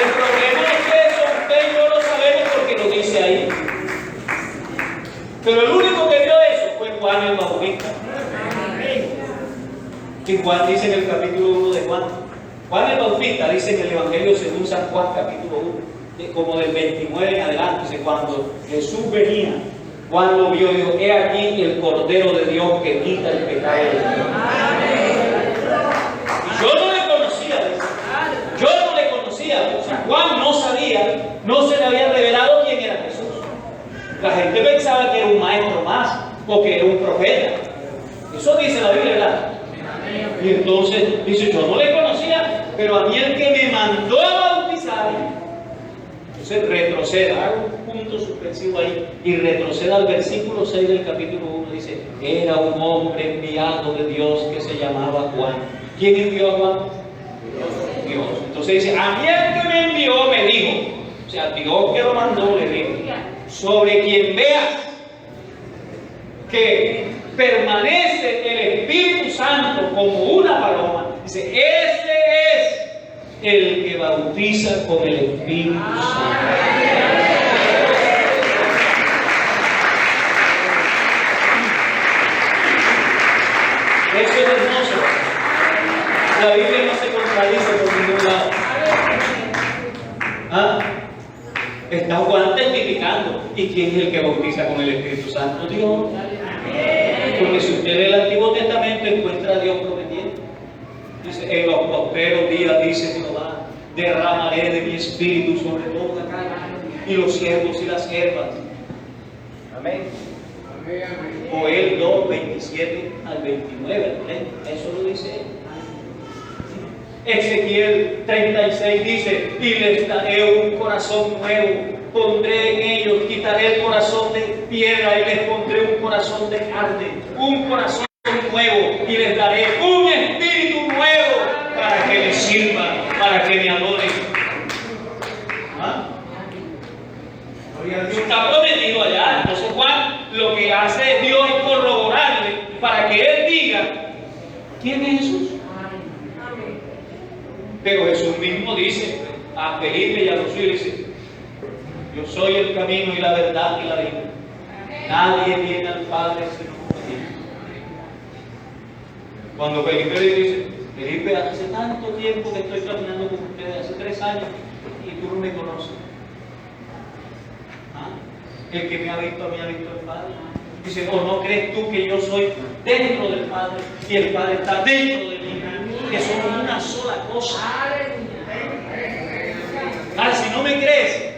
El problema es que eso usted y yo lo sabemos porque lo dice ahí. Pero el único que vio eso fue Juan el Bautista. Y Juan dice en el capítulo 1 de Juan. Juan el Bautista dice en el Evangelio según San Juan capítulo 1, como del 29 en adelante, dice: cuando Jesús venía, Juan lo vio y dijo: he aquí el Cordero de Dios que quita el pecado del mundo. Y yo no le conocía, dice. Yo no le conocía. O sea, Juan no sabía, no se le había revelado quién era Jesús. La gente pensaba que era un maestro más o que era un profeta. Eso dice la Biblia, ¿verdad? Y entonces dice: yo no le conocía, pero a mí el que me mandó a bautizar Entonces retroceda, haga un punto suspensivo ahí y retroceda al versículo 6 del capítulo 1. Dice, era un hombre enviado de Dios que se llamaba Juan. ¿Quién envió a Juan? Dios. Entonces dice, a mí el que me envió me dijo, o sea, Dios que lo mandó le dijo, sobre quien veas que permanece el Espíritu Santo como una paloma, dice, ese es el que bautiza con el Espíritu Santo. Eso es hermoso. La Biblia no se contradice por ningún lado. ¿Ah? Está Juan testificando. ¿Y quién es el que bautiza con el Espíritu Santo? Dios. Porque si usted lee el Antiguo Testamento encuentra a Dios prometiendo. Dice, en los postreros días, dice Jehová, derramaré de mi espíritu sobre toda carne, y los siervos y las siervas. Amén. Joel 2, 27 al 29, eso lo dice él. Ezequiel 36 dice, y les daré un corazón nuevo, pondré en ellos, quitaré el corazón de piedra y les pondré un corazón de carne, un corazón nuevo, y les daré un espíritu nuevo para que me sirvan, para que me adoren. ¿Ah? Está prometido allá. Entonces Juan lo que hace Dios es corroborarle para que él diga ¿quién es Jesús? Pero Jesús mismo dice a Felipe y a los suyos, dice, yo soy el camino y la verdad y la vida. Nadie viene al Padre sino por mí. Cuando Felipe le dice, Felipe, hace tanto tiempo que estoy caminando con ustedes, hace 3 años, y tú no me conoces. El que me ha visto, a mí ha visto el Padre. Dice, ¿o no crees tú que yo soy dentro del Padre y el Padre está dentro de mí? Que somos una sola cosa. Ahora, si no me crees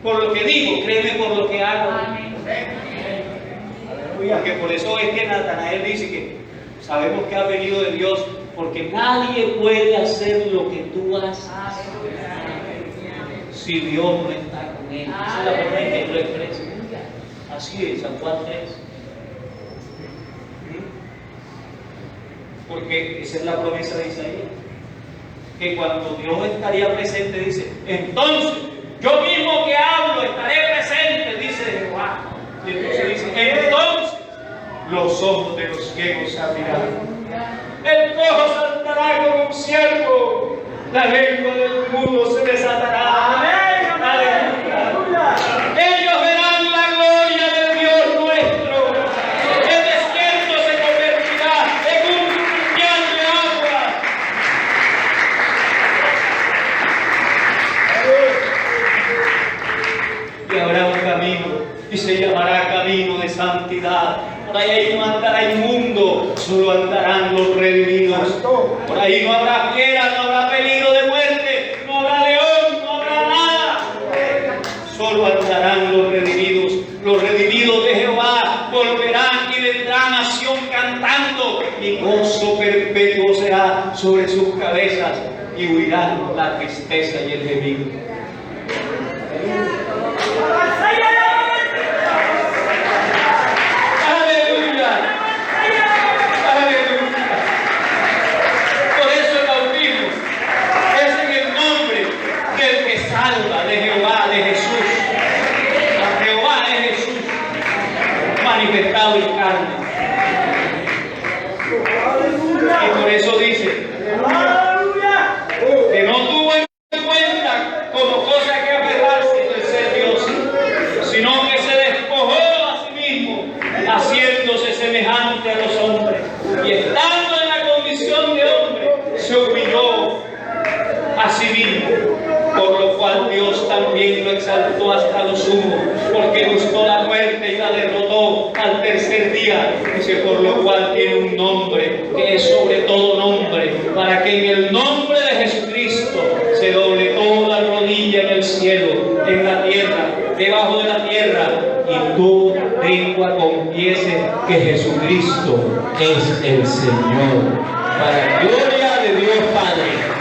por lo que digo, créeme por lo que hago. Porque por eso es que Natanael dice que sabemos que ha venido de Dios, porque nadie puede hacer lo que tú haces si Dios no está con él. Esa es la forma en que lo expresa. Así es, San Juan 3. Porque esa es la promesa de Isaías. Que cuando Dios estaría presente, dice, entonces yo mismo que hablo estaré presente, dice Jehová. Y entonces dice, entonces los ojos de los ciegos se abrirán. El cojo saltará como un ciervo. La lengua del mudo se desatará. Amén. Aleluya. Ellos verán la gloria del Dios nuestro. El desierto se convertirá en un manantial de agua. Y habrá un camino, y se llamará camino de santidad. Por ahí no andará inmundo, solo andarán los redimidos. Por ahí no habrá fiera, no habrá peligro de muerte, no habrá león, no habrá nada. Solo andarán los redimidos. Los redimidos de Jehová volverán y vendrán a Sión cantando, y gozo perpetuo será sobre sus cabezas, y huirán la tristeza y el gemido. Manifestado en carne. Y por eso dice que no tuvo en cuenta como cosa que aferrarse de ser Dios, sino que se despojó a sí mismo, haciéndose semejante a los hombres, y estando en la condición de hombre, se humilló a sí mismo, por lo cual Dios también lo exaltó hasta lo sumo, porque buscó la muerte y la derrotó al tercer día. Dice, por lo cual tiene un nombre que es sobre todo nombre, para que en el nombre de Jesucristo se doble toda rodilla en el cielo, en la tierra, debajo de la tierra, y toda lengua confiese que Jesucristo es el Señor, para gloria de Dios Padre.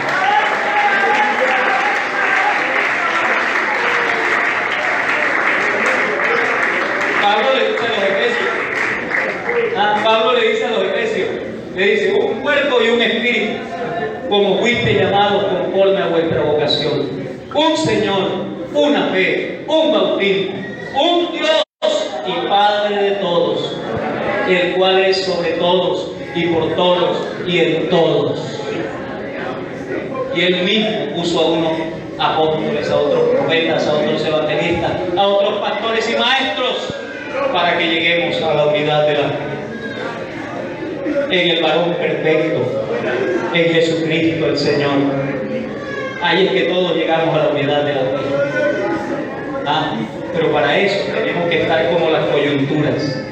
Pablo le dice a los efesios, le dice, un cuerpo y un espíritu, como fuiste llamados conforme a vuestra vocación. Un Señor, una fe, un bautismo, un Dios y Padre de todos, el cual es sobre todos y por todos y en todos. Y Él mismo puso a unos apóstoles, a otros profetas, a otros evangelistas, a otros pastores y maestros, para que lleguemos a la unidad de la fe. En el varón perfecto, en Jesucristo el Señor. Ahí es que todos llegamos a la unidad de la fe. Pero para eso tenemos que estar como las coyunturas,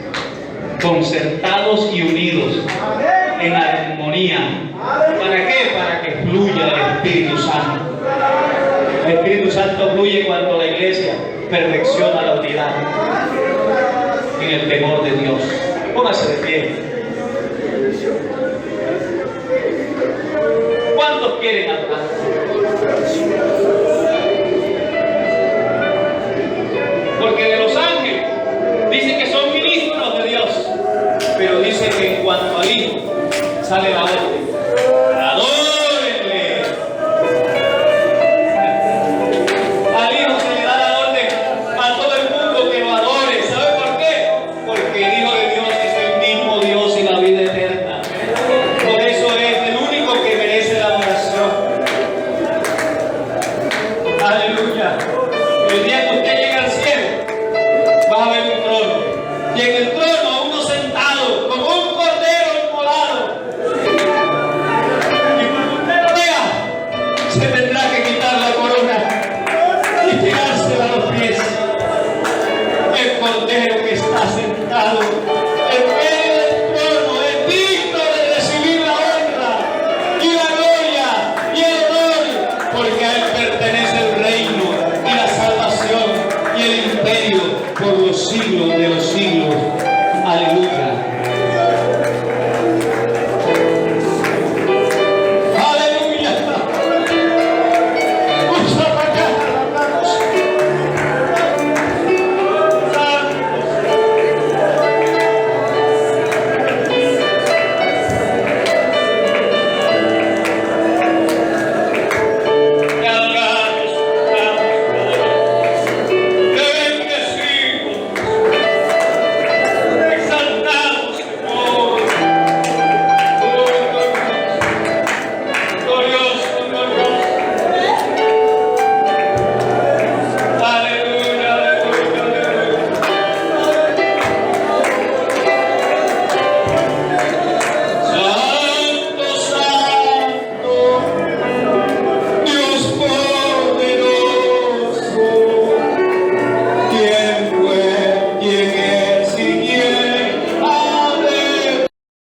concertados y unidos en armonía. ¿Para qué? Para que fluya el Espíritu Santo. El Espíritu Santo fluye cuando la iglesia perfecciona la unidad en el temor de Dios. Póngase de pie. ¿Cuántos quieren adorar? Porque de los ángeles dice que son ministros de Dios, pero dice que en cuanto al Hijo sale la orden: adora